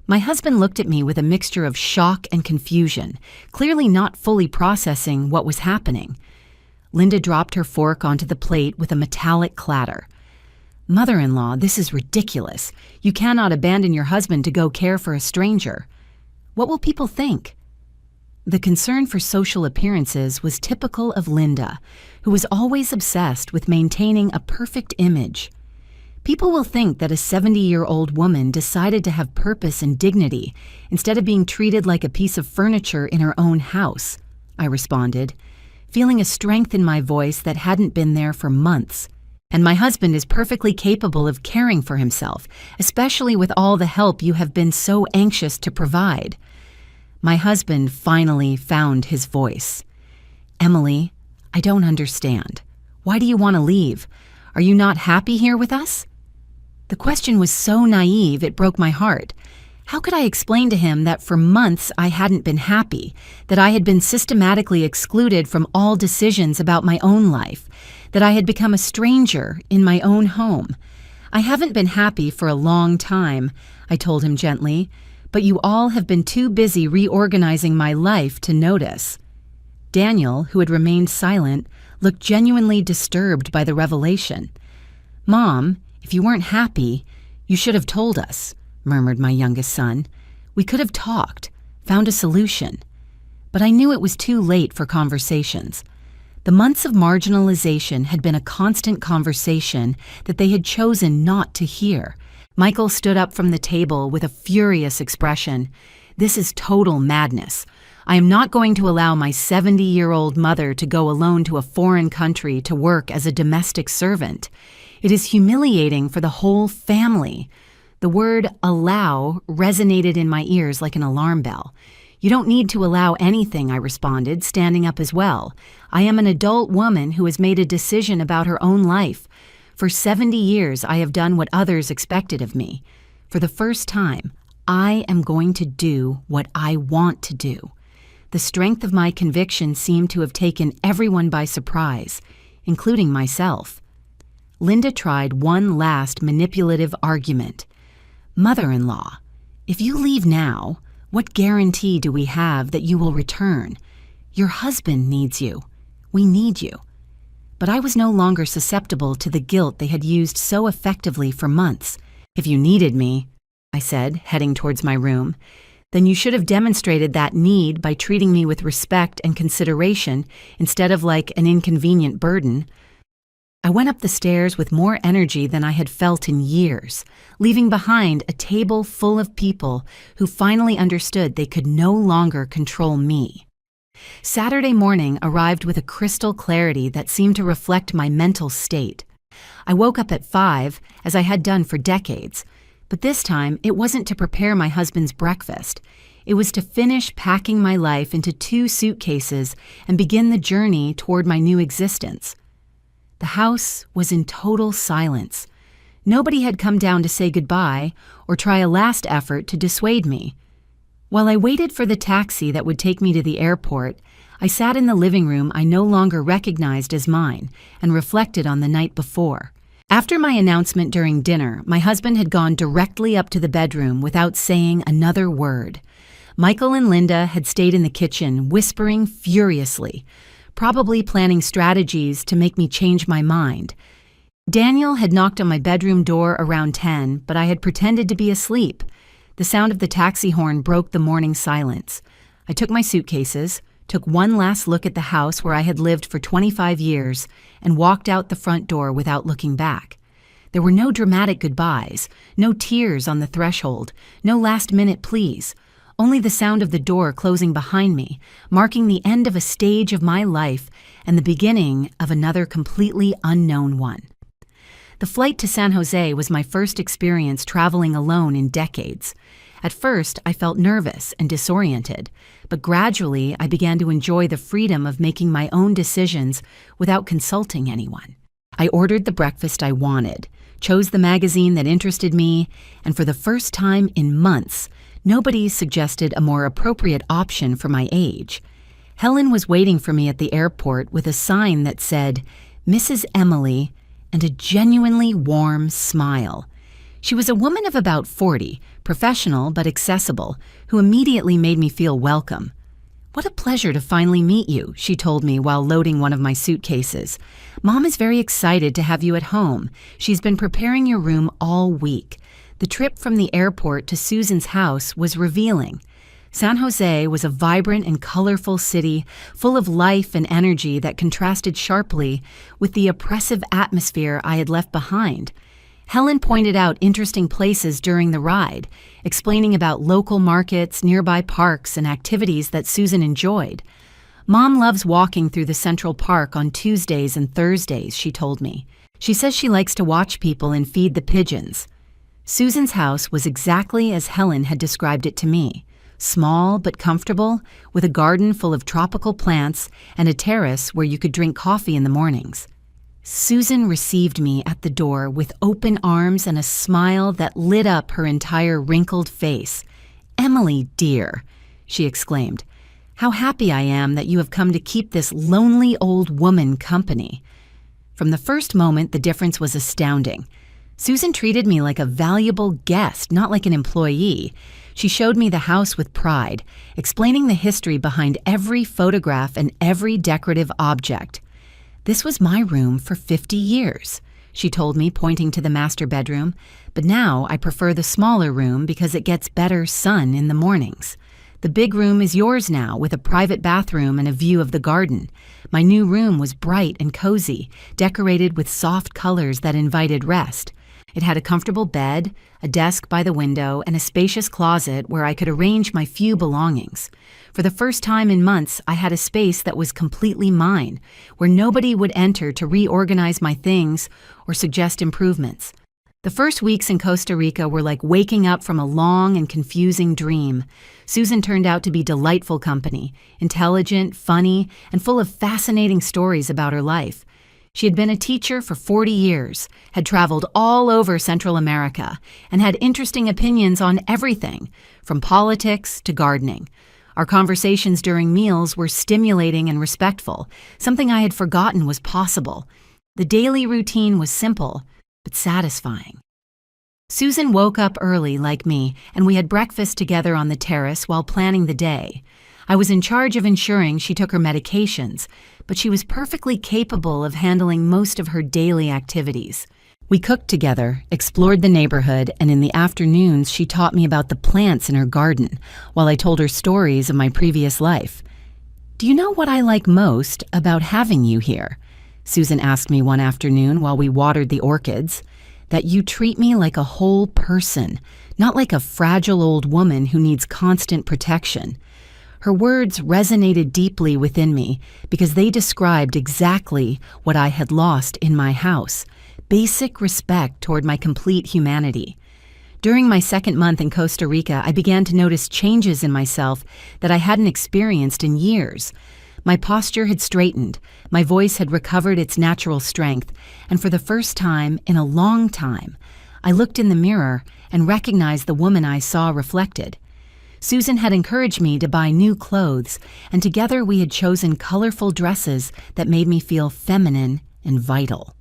My husband looked at me with a mixture of shock and confusion, clearly not fully processing what was happening. Linda dropped her fork onto the plate with a metallic clatter. "Mother-in-law, this is ridiculous. You cannot abandon your husband to go care for a stranger. What will people think?" The concern for social appearances was typical of Linda, who was always obsessed with maintaining a perfect image. "People will think that a 70-year-old woman decided to have purpose and dignity instead of being treated like a piece of furniture in her own house," I responded, feeling a strength in my voice that hadn't been there for months. "And my husband is perfectly capable of caring for himself, especially with all the help you have been so anxious to provide." My husband finally found his voice. "Emily, I don't understand. Why do you want to leave? Are you not happy here with us?" The question was so naive it broke my heart. How could I explain to him that for months I hadn't been happy, that I had been systematically excluded from all decisions about my own life, that I had become a stranger in my own home? "I haven't been happy for a long time," I told him gently, "but you all have been too busy reorganizing my life to notice." Daniel, who had remained silent, looked genuinely disturbed by the revelation. "Mom, if you weren't happy, you should have told us," murmured my youngest son. "We could have talked, found a solution." But I knew it was too late for conversations. The months of marginalization had been a constant conversation that they had chosen not to hear. Michael stood up from the table with a furious expression. "This is total madness. I am not going to allow my 70-year-old mother to go alone to a foreign country to work as a domestic servant. It is humiliating for the whole family." The word "allow" resonated in my ears like an alarm bell. "You don't need to allow anything," I responded, standing up as well. "I am an adult woman who has made a decision about her own life. For 70 years, I have done what others expected of me. For the first time, I am going to do what I want to do." The strength of my conviction seemed to have taken everyone by surprise, including myself. Linda tried one last manipulative argument. "Mother-in-law, if you leave now, what guarantee do we have that you will return? Your husband needs you. We need you." But I was no longer susceptible to the guilt they had used so effectively for months. "If you needed me," I said, heading towards my room, "then you should have demonstrated that need by treating me with respect and consideration instead of like an inconvenient burden." I went up the stairs with more energy than I had felt in years, leaving behind a table full of people who finally understood they could no longer control me. Saturday morning arrived with a crystal clarity that seemed to reflect my mental state. I woke up at 5, as I had done for decades, but this time it wasn't to prepare my husband's breakfast. It was to finish packing my life into 2 suitcases and begin the journey toward my new existence. The house was in total silence. Nobody had come down to say goodbye or try a last effort to dissuade me. While I waited for the taxi that would take me to the airport, I sat in the living room I no longer recognized as mine and reflected on the night before. After my announcement during dinner, my husband had gone directly up to the bedroom without saying another word. Michael and Linda had stayed in the kitchen, whispering furiously, probably planning strategies to make me change my mind. Daniel had knocked on my bedroom door around 10, but I had pretended to be asleep. The sound of the taxi horn broke the morning silence. I took my suitcases, took one last look at the house where I had lived for 25 years, and walked out the front door without looking back. There were no dramatic goodbyes, no tears on the threshold, no last-minute pleas, only the sound of the door closing behind me, marking the end of a stage of my life and the beginning of another completely unknown one. The flight to San Jose was my first experience traveling alone in decades. At first, I felt nervous and disoriented, but gradually I began to enjoy the freedom of making my own decisions without consulting anyone. I ordered the breakfast I wanted, chose the magazine that interested me, and for the first time in months, nobody suggested a more appropriate option for my age. Helen was waiting for me at the airport with a sign that said, Mrs. Emily, and a genuinely warm smile. She was a woman of about 40, professional but accessible, who immediately made me feel welcome. "What a pleasure to finally meet you," she told me while loading one of my suitcases. "Mom is very excited to have you at home. She's been preparing your room all week." The trip from the airport to Susan's house was revealing. San Jose was a vibrant and colorful city full of life and energy that contrasted sharply with the oppressive atmosphere I had left behind. Helen pointed out interesting places during the ride, explaining about local markets, nearby parks, and activities that Susan enjoyed. "Mom loves walking through the Central Park on Tuesdays and Thursdays," she told me. "She says she likes to watch people and feed the pigeons." Susan's house was exactly as Helen had described it to me. Small but comfortable, with a garden full of tropical plants and a terrace where you could drink coffee in the mornings. Susan received me at the door with open arms and a smile that lit up her entire wrinkled face. "Emily, dear," she exclaimed, "how happy I am that you have come to keep this lonely old woman company." From the first moment, the difference was astounding. Susan treated me like a valuable guest, not like an employee. She showed me the house with pride, explaining the history behind every photograph and every decorative object. "This was my room for 50 years, she told me, pointing to the master bedroom, "but now I prefer the smaller room because it gets better sun in the mornings. The big room is yours now, with a private bathroom and a view of the garden. My new room was bright and cozy, decorated with soft colors that invited rest. It had a comfortable bed, a desk by the window, and a spacious closet where I could arrange my few belongings. For the first time in months, I had a space that was completely mine, where nobody would enter to reorganize my things or suggest improvements. The first weeks in Costa Rica were like waking up from a long and confusing dream. Susan turned out to be delightful company, intelligent, funny, and full of fascinating stories about her life. She had been a teacher for 40 years, had traveled all over Central America, and had interesting opinions on everything, from politics to gardening. Our conversations during meals were stimulating and respectful, something I had forgotten was possible. The daily routine was simple, but satisfying. Susan woke up early like me, and we had breakfast together on the terrace while planning the day. I was in charge of ensuring she took her medications, but she was perfectly capable of handling most of her daily activities. We cooked together, explored the neighborhood, and in the afternoons she taught me about the plants in her garden, while I told her stories of my previous life. "Do you know what I like most about having you here?" Susan asked me one afternoon while we watered the orchids. "That you treat me like a whole person, not like a fragile old woman who needs constant protection." Her words resonated deeply within me because they described exactly what I had lost in my house: basic respect toward my complete humanity. During my second month in Costa Rica, I began to notice changes in myself that I hadn't experienced in years. My posture had straightened, my voice had recovered its natural strength, and for the first time in a long time, I looked in the mirror and recognized the woman I saw reflected. Susan had encouraged me to buy new clothes, and together we had chosen colorful dresses that made me feel feminine and vital.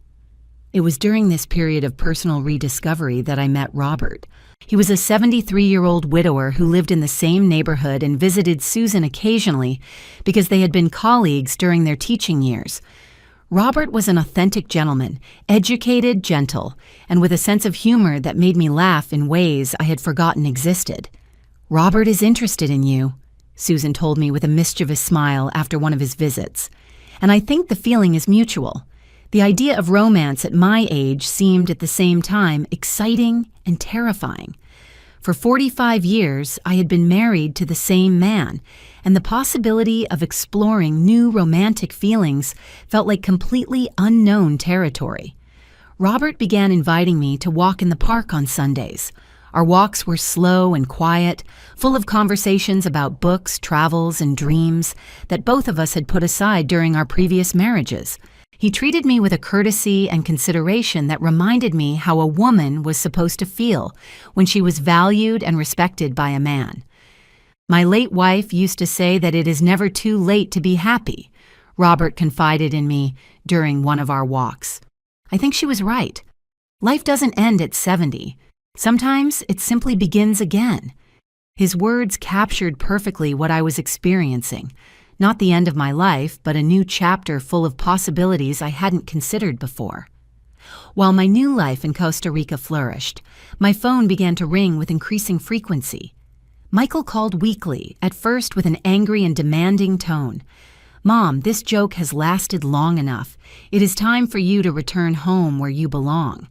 It was during this period of personal rediscovery that I met Robert. He was a 73-year-old widower who lived in the same neighborhood and visited Susan occasionally because they had been colleagues during their teaching years. Robert was an authentic gentleman, educated, gentle, and with a sense of humor that made me laugh in ways I had forgotten existed. "Robert is interested in you," Susan told me with a mischievous smile after one of his visits. "And I think the feeling is mutual. The idea of romance at my age seemed at the same time exciting and terrifying. For 45 years, I had been married to the same man, and the possibility of exploring new romantic feelings felt like completely unknown territory. Robert began inviting me to walk in the park on Sundays. Our walks were slow and quiet, full of conversations about books, travels, and dreams that both of us had put aside during our previous marriages. He treated me with a courtesy and consideration that reminded me how a woman was supposed to feel when she was valued and respected by a man. My late wife used to say that it is never too late to be happy, Robert confided in me during one of our walks. I think she was right. Life doesn't end at 70. Sometimes it simply begins again. His words captured perfectly what I was experiencing. Not the end of my life, but a new chapter full of possibilities I hadn't considered before. While my new life in Costa Rica flourished, my phone began to ring with increasing frequency. Michael called weekly, at first with an angry and demanding tone. "Mom, this joke has lasted long enough. It is time for you to return home where you belong."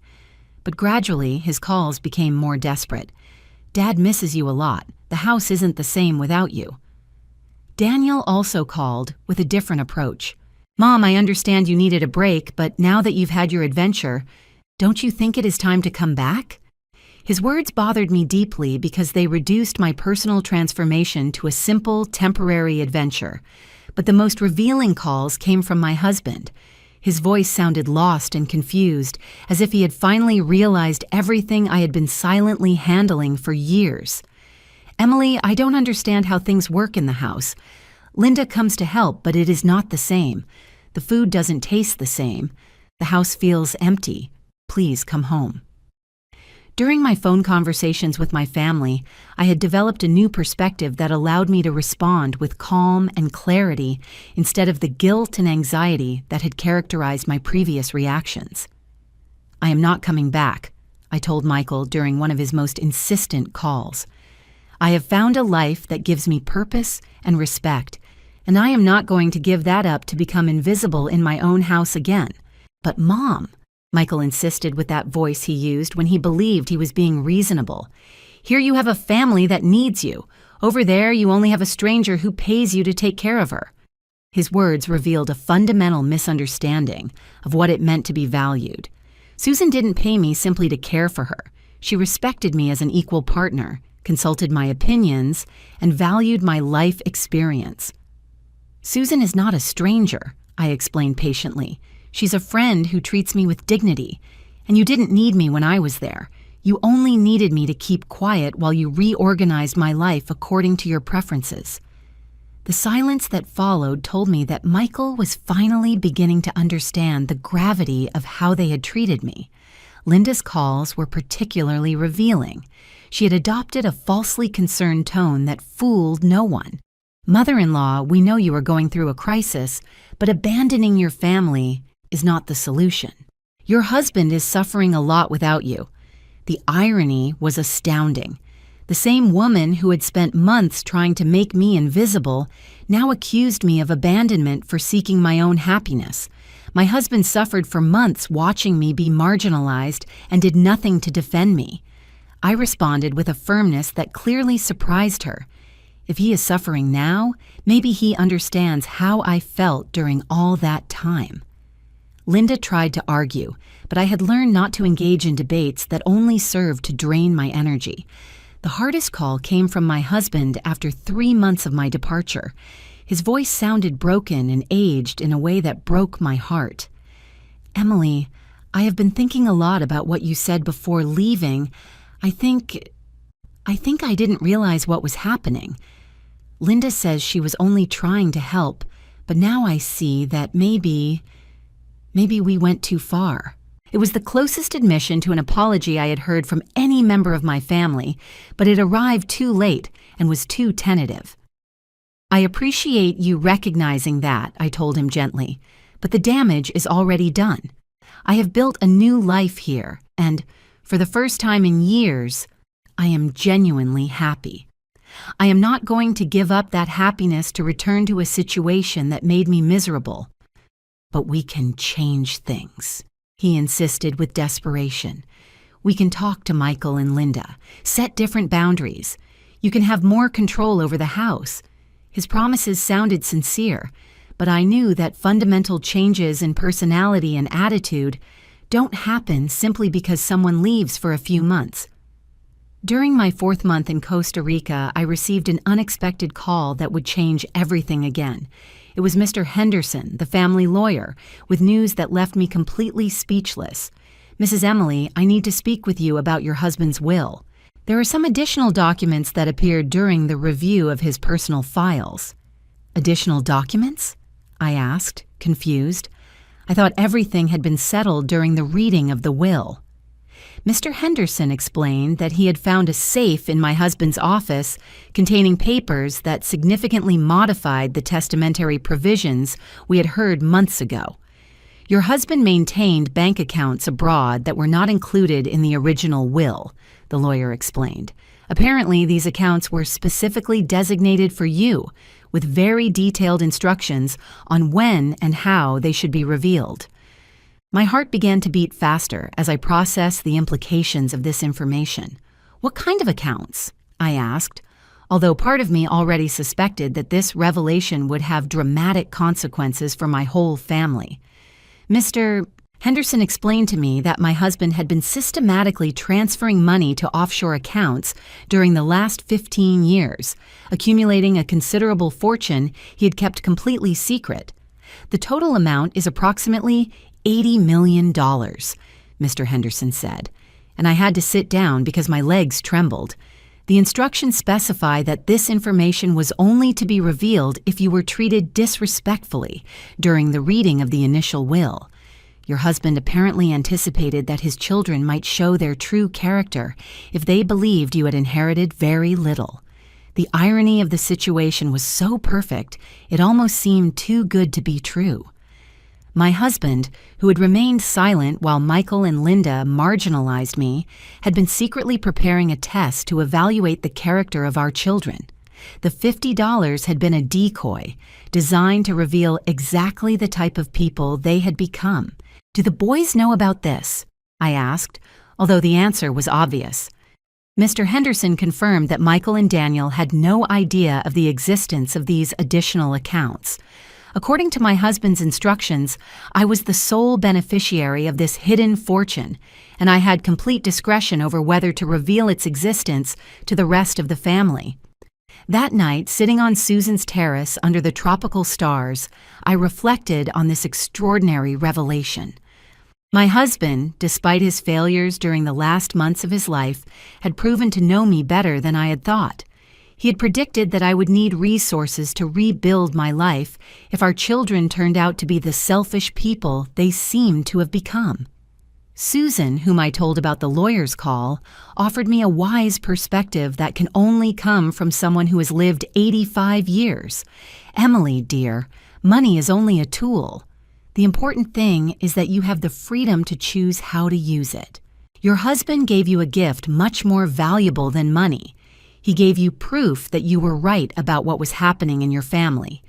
But gradually, his calls became more desperate. "Dad misses you a lot. The house isn't the same without you." Daniel also called with a different approach. "Mom, I understand you needed a break, but now that you've had your adventure, don't you think it is time to come back?" His words bothered me deeply because they reduced my personal transformation to a simple, temporary adventure. But the most revealing calls came from my husband. His voice sounded lost and confused, as if he had finally realized everything I had been silently handling for years. "Emily, I don't understand how things work in the house. Linda comes to help, but it is not the same. The food doesn't taste the same. The house feels empty. Please come home." During my phone conversations with my family, I had developed a new perspective that allowed me to respond with calm and clarity instead of the guilt and anxiety that had characterized my previous reactions. "I am not coming back," I told Michael during one of his most insistent calls. "I have found a life that gives me purpose and respect, and I am not going to give that up to become invisible in my own house again." "But Mom," Michael insisted with that voice he used when he believed he was being reasonable. "Here you have a family that needs you. Over there you only have a stranger who pays you to take care of her." His words revealed a fundamental misunderstanding of what it meant to be valued. Susan didn't pay me simply to care for her. She respected me as an equal partner, consulted my opinions, and valued my life experience. "Susan is not a stranger," I explained patiently. "She's a friend who treats me with dignity. And you didn't need me when I was there. You only needed me to keep quiet while you reorganized my life according to your preferences." The silence that followed told me that Michael was finally beginning to understand the gravity of how they had treated me. Linda's calls were particularly revealing. She had adopted a falsely concerned tone that fooled no one. "Mother-in-law, we know you are going through a crisis, but abandoning your family is not the solution. Your husband is suffering a lot without you." The irony was astounding. The same woman who had spent months trying to make me invisible now accused me of abandonment for seeking my own happiness. My husband suffered for months watching me be marginalized and did nothing to defend me. I responded with a firmness that clearly surprised her. If he is suffering now, maybe he understands how I felt during all that time. Linda tried to argue, but I had learned not to engage in debates that only served to drain my energy. The hardest call came from my husband after 3 months of my departure. His voice sounded broken and aged in a way that broke my heart. "Emily, I have been thinking a lot about what you said before leaving. I think I didn't realize what was happening. Linda says she was only trying to help, but now I see that maybe we went too far." It was the closest admission to an apology I had heard from any member of my family, but it arrived too late and was too tentative. "I appreciate you recognizing that," I told him gently, "but the damage is already done. I have built a new life here, and, for the first time in years, I am genuinely happy. I am not going to give up that happiness to return to a situation that made me miserable. But we can change things," he insisted with desperation. "We can talk to Michael and Linda, set different boundaries. You can have more control over the house." His promises sounded sincere, but I knew that fundamental changes in personality and attitude don't happen simply because someone leaves for a few months. During my 4th month in Costa Rica, I received an unexpected call that would change everything again. It was Mr. Henderson, the family lawyer, with news that left me completely speechless. "Mrs. Emily, I need to speak with you about your husband's will." There are some additional documents that appeared during the review of his personal files. Additional documents? I asked, confused. I thought everything had been settled during the reading of the will. Mr. Henderson explained that he had found a safe in my husband's office containing papers that significantly modified the testamentary provisions we had heard months ago. Your husband maintained bank accounts abroad that were not included in the original will, the lawyer explained. Apparently, these accounts were specifically designated for you, with very detailed instructions on when and how they should be revealed. My heart began to beat faster as I processed the implications of this information. What kind of accounts? I asked, although part of me already suspected that this revelation would have dramatic consequences for my whole family. Mr. Henderson explained to me that my husband had been systematically transferring money to offshore accounts during the last 15 years, accumulating a considerable fortune he had kept completely secret. The total amount is approximately $80 million, Mr. Henderson said, and I had to sit down because my legs trembled. The instructions specify that this information was only to be revealed if you were treated disrespectfully during the reading of the initial will. Your husband apparently anticipated that his children might show their true character if they believed you had inherited very little. The irony of the situation was so perfect, it almost seemed too good to be true. My husband, who had remained silent while Michael and Linda marginalized me, had been secretly preparing a test to evaluate the character of our children. The $50 had been a decoy, designed to reveal exactly the type of people they had become. Do the boys know about this? I asked, although the answer was obvious. Mr. Henderson confirmed that Michael and Daniel had no idea of the existence of these additional accounts. According to my husband's instructions, I was the sole beneficiary of this hidden fortune, and I had complete discretion over whether to reveal its existence to the rest of the family. That night, sitting on Susan's terrace under the tropical stars, I reflected on this extraordinary revelation. My husband, despite his failures during the last months of his life, had proven to know me better than I had thought. He had predicted that I would need resources to rebuild my life if our children turned out to be the selfish people they seemed to have become. Susan, whom I told about the lawyer's call, offered me a wise perspective that can only come from someone who has lived 85 years. Emily, dear, money is only a tool. The important thing is that you have the freedom to choose how to use it. Your husband gave you a gift much more valuable than money. He gave you proof that you were right about what was happening in your family.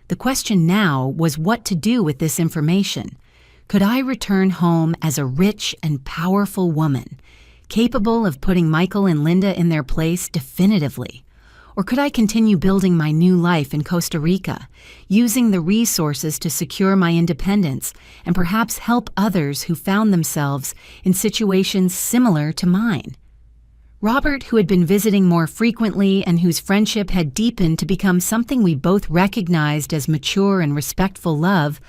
The question now was what to do with this information. Could I return home as a rich and powerful woman, capable of putting Michael and Linda in their place definitively? Or could I continue building my new life in Costa Rica, using the resources to secure my independence and perhaps help others who found themselves in situations similar to mine? Robert, who had been visiting more frequently and whose friendship had deepened to become something we both recognized as mature and respectful love,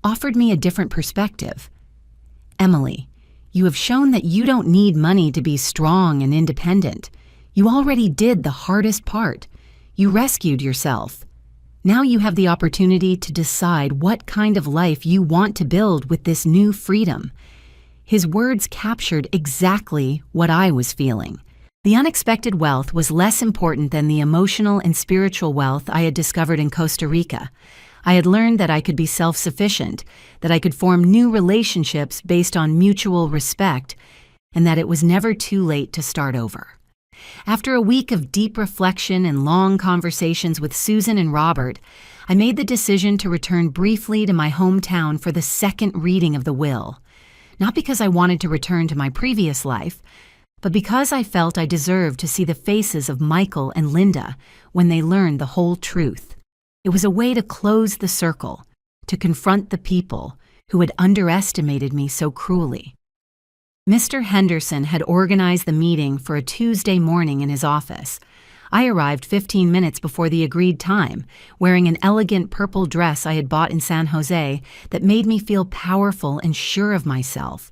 offered me a different perspective. Emily, you have shown that you don't need money to be strong and independent. You already did the hardest part. You rescued yourself. Now you have the opportunity to decide what kind of life you want to build with this new freedom. His words captured exactly what I was feeling. The unexpected wealth was less important than the emotional and spiritual wealth I had discovered in Costa Rica. I had learned that I could be self-sufficient, that I could form new relationships based on mutual respect, and that it was never too late to start over. After a week of deep reflection and long conversations with Susan and Robert, I made the decision to return briefly to my hometown for the second reading of the will. Not because I wanted to return to my previous life, but because I felt I deserved to see the faces of Michael and Linda when they learned the whole truth. It was a way to close the circle, to confront the people who had underestimated me so cruelly. Mr. Henderson had organized the meeting for a Tuesday morning in his office. I arrived 15 minutes before the agreed time, wearing an elegant purple dress I had bought in San Jose that made me feel powerful and sure of myself.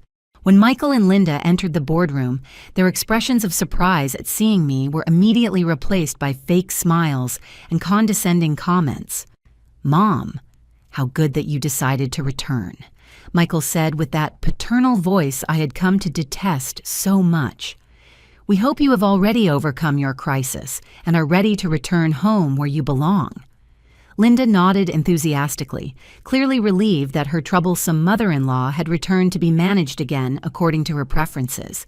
When Michael and Linda entered the boardroom, their expressions of surprise at seeing me were immediately replaced by fake smiles and condescending comments. "Mom, how good that you decided to return," Michael said with that paternal voice I had come to detest so much. "We hope you have already overcome your crisis and are ready to return home where you belong." Linda nodded enthusiastically, clearly relieved that her troublesome mother-in-law had returned to be managed again according to her preferences.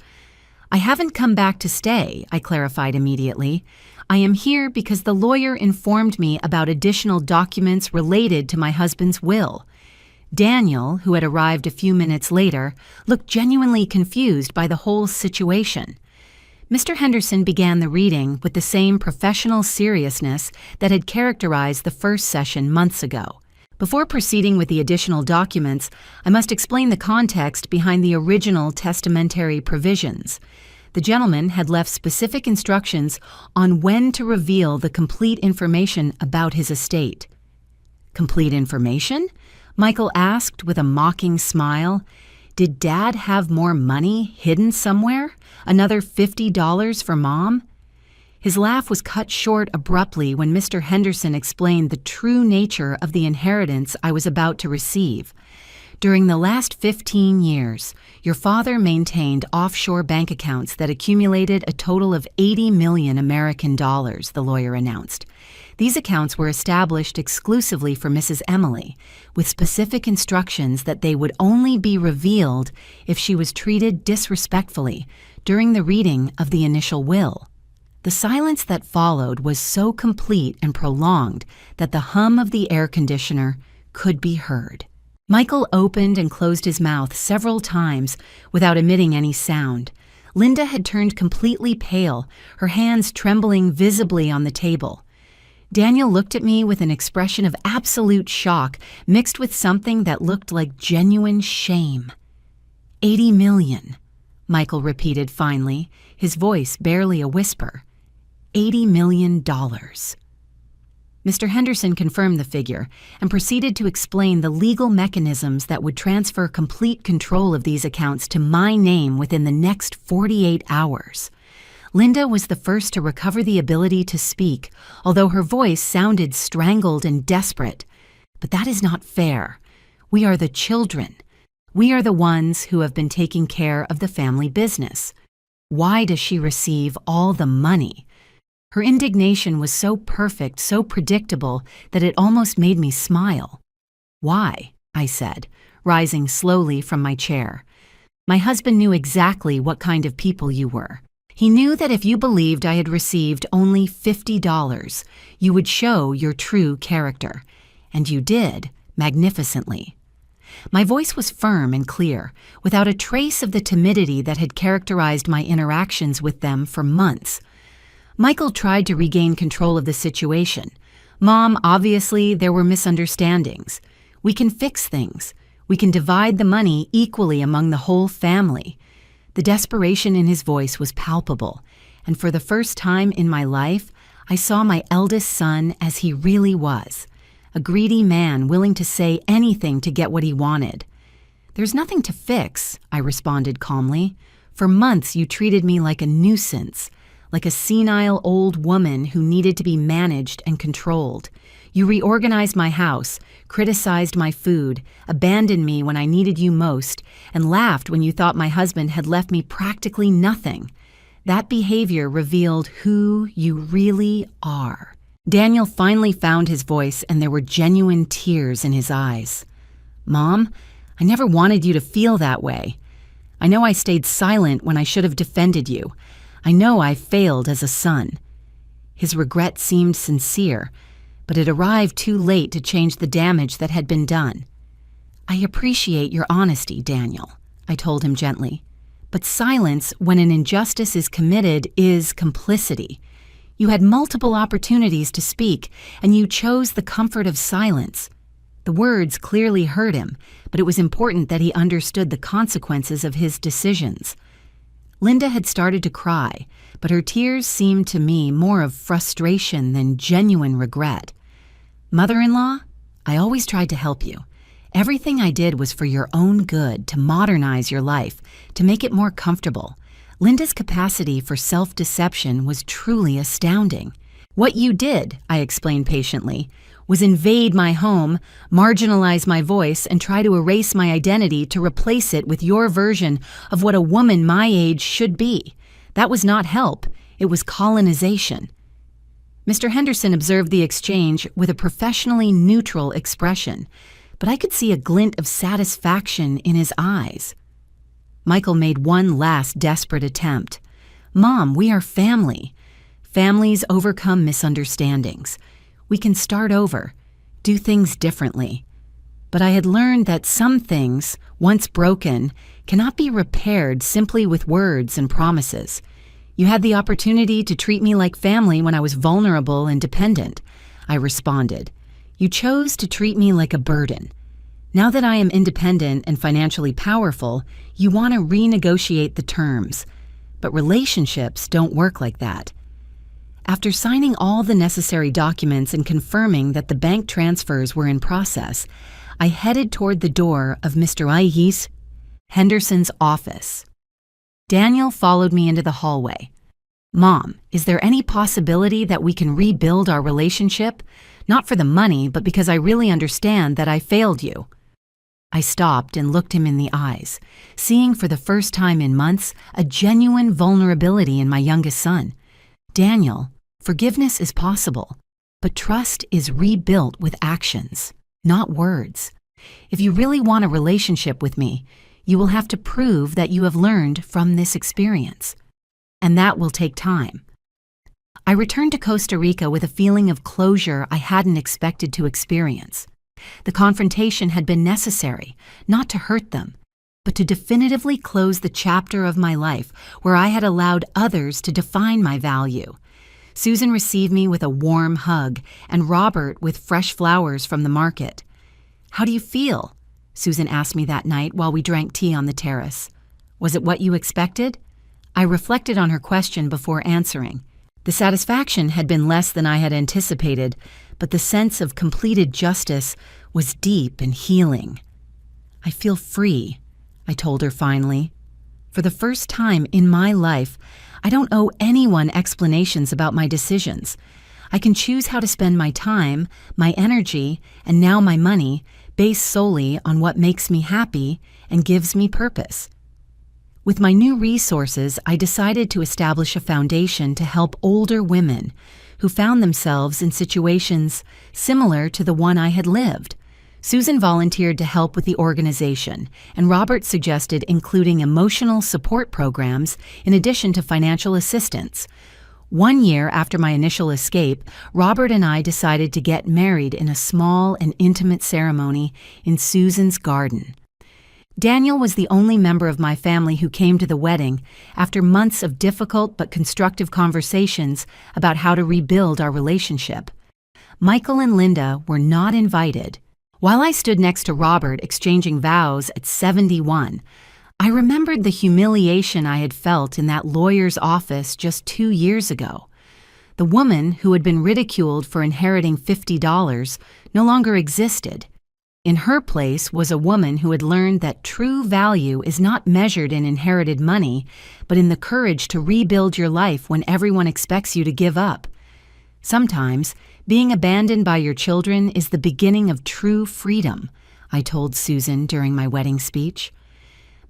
"I haven't come back to stay," I clarified immediately. "I am here because the lawyer informed me about additional documents related to my husband's will." Daniel, who had arrived a few minutes later, looked genuinely confused by the whole situation. Mr. Henderson began the reading with the same professional seriousness that had characterized the first session months ago. Before proceeding with the additional documents, I must explain the context behind the original testamentary provisions. The gentleman had left specific instructions on when to reveal the complete information about his estate. "Complete information?" Michael asked with a mocking smile. "Did Dad have more money hidden somewhere? Another $50 for Mom?" His laugh was cut short abruptly when Mr. Henderson explained the true nature of the inheritance I was about to receive. "During the last 15 years, your father maintained offshore bank accounts that accumulated a total of 80 million American dollars, the lawyer announced. These accounts were established exclusively for Mrs. Emily, with specific instructions that they would only be revealed if she was treated disrespectfully during the reading of the initial will." The silence that followed was so complete and prolonged that the hum of the air conditioner could be heard. Michael opened and closed his mouth several times without emitting any sound. Linda had turned completely pale, her hands trembling visibly on the table. Daniel looked at me with an expression of absolute shock mixed with something that looked like genuine shame. 80 million, Michael repeated finally, his voice barely a whisper. $80 million. Mr. Henderson confirmed the figure and proceeded to explain the legal mechanisms that would transfer complete control of these accounts to my name within the next 48 hours. Linda was the first to recover the ability to speak, although her voice sounded strangled and desperate. "But that is not fair. We are the children. We are the ones who have been taking care of the family business. Why does she receive all the money?" Her indignation was so perfect, so predictable, that it almost made me smile. "Why?" I said, rising slowly from my chair. "My husband knew exactly what kind of people you were. He knew that if you believed I had received only $50, you would show your true character. And you did, magnificently." My voice was firm and clear, without a trace of the timidity that had characterized my interactions with them for months. Michael tried to regain control of the situation. "Mom, obviously there were misunderstandings. We can fix things. We can divide the money equally among the whole family." The desperation in his voice was palpable, and for the first time in my life, I saw my eldest son as he really was, a greedy man willing to say anything to get what he wanted. "There's nothing to fix," I responded calmly. "For months you treated me like a nuisance, like a senile old woman who needed to be managed and controlled. You reorganized my house, criticized my food, abandoned me when I needed you most, and laughed when you thought my husband had left me practically nothing. That behavior revealed who you really are." Daniel finally found his voice, and there were genuine tears in his eyes. "Mom, I never wanted you to feel that way. I know I stayed silent when I should have defended you. I know I failed as a son." His regret seemed sincere, but it arrived too late to change the damage that had been done. "I appreciate your honesty, Daniel," I told him gently. "But silence when an injustice is committed is complicity. You had multiple opportunities to speak, and you chose the comfort of silence." The words clearly hurt him, but it was important that he understood the consequences of his decisions. Linda had started to cry, but her tears seemed to me more of frustration than genuine regret. "Mother-in-law, I always tried to help you. Everything I did was for your own good, to modernize your life, to make it more comfortable. Linda's capacity for self-deception was truly astounding. What you did, I explained patiently, was invade my home, marginalize my voice, and try to erase my identity to replace it with your version of what a woman my age should be. That was not help, it was colonization. Mr. Henderson observed the exchange with a professionally neutral expression, but I could see a glint of satisfaction in his eyes. Michael made one last desperate attempt. Mom, we are family. Families overcome misunderstandings. We can start over, do things differently. But I had learned that some things, once broken, cannot be repaired simply with words and promises. You had the opportunity to treat me like family when I was vulnerable and dependent, I responded. You chose to treat me like a burden. Now that I am independent and financially powerful, you want to renegotiate the terms. But relationships don't work like that. After signing all the necessary documents and confirming that the bank transfers were in process, I headed toward the door of Mr. Ayis Henderson's office. Daniel followed me into the hallway. Mom, is there any possibility that we can rebuild our relationship? Not for the money, but because I really understand that I failed you. I stopped and looked him in the eyes, seeing for the first time in months a genuine vulnerability in my youngest son. Daniel, forgiveness is possible, but trust is rebuilt with actions, not words. If you really want a relationship with me, you will have to prove that you have learned from this experience. And that will take time. I returned to Costa Rica with a feeling of closure I hadn't expected to experience. The confrontation had been necessary, not to hurt them, but to definitively close the chapter of my life where I had allowed others to define my value. Susan received me with a warm hug, and Robert with fresh flowers from the market. How do you feel? Susan asked me that night while we drank tea on the terrace. Was it what you expected? I reflected on her question before answering. The satisfaction had been less than I had anticipated, but the sense of completed justice was deep and healing. I feel free, I told her finally. For the first time in my life, I don't owe anyone explanations about my decisions. I can choose how to spend my time, my energy, and now my money based solely on what makes me happy and gives me purpose. With my new resources, I decided to establish a foundation to help older women who found themselves in situations similar to the one I had lived. Susan volunteered to help with the organization, and Robert suggested including emotional support programs in addition to financial assistance. 1 year after my initial escape, Robert and I decided to get married in a small and intimate ceremony in Susan's garden. Daniel was the only member of my family who came to the wedding after months of difficult but constructive conversations about how to rebuild our relationship. Michael and Linda were not invited. While I stood next to Robert exchanging vows at 71, I remembered the humiliation I had felt in that lawyer's office just 2 years ago. The woman who had been ridiculed for inheriting $50 no longer existed. In her place was a woman who had learned that true value is not measured in inherited money, but in the courage to rebuild your life when everyone expects you to give up. Sometimes, being abandoned by your children is the beginning of true freedom, I told Susan during my wedding speech.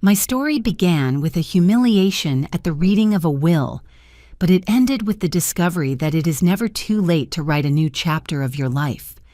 My story began with a humiliation at the reading of a will, but it ended with the discovery that it is never too late to write a new chapter of your life.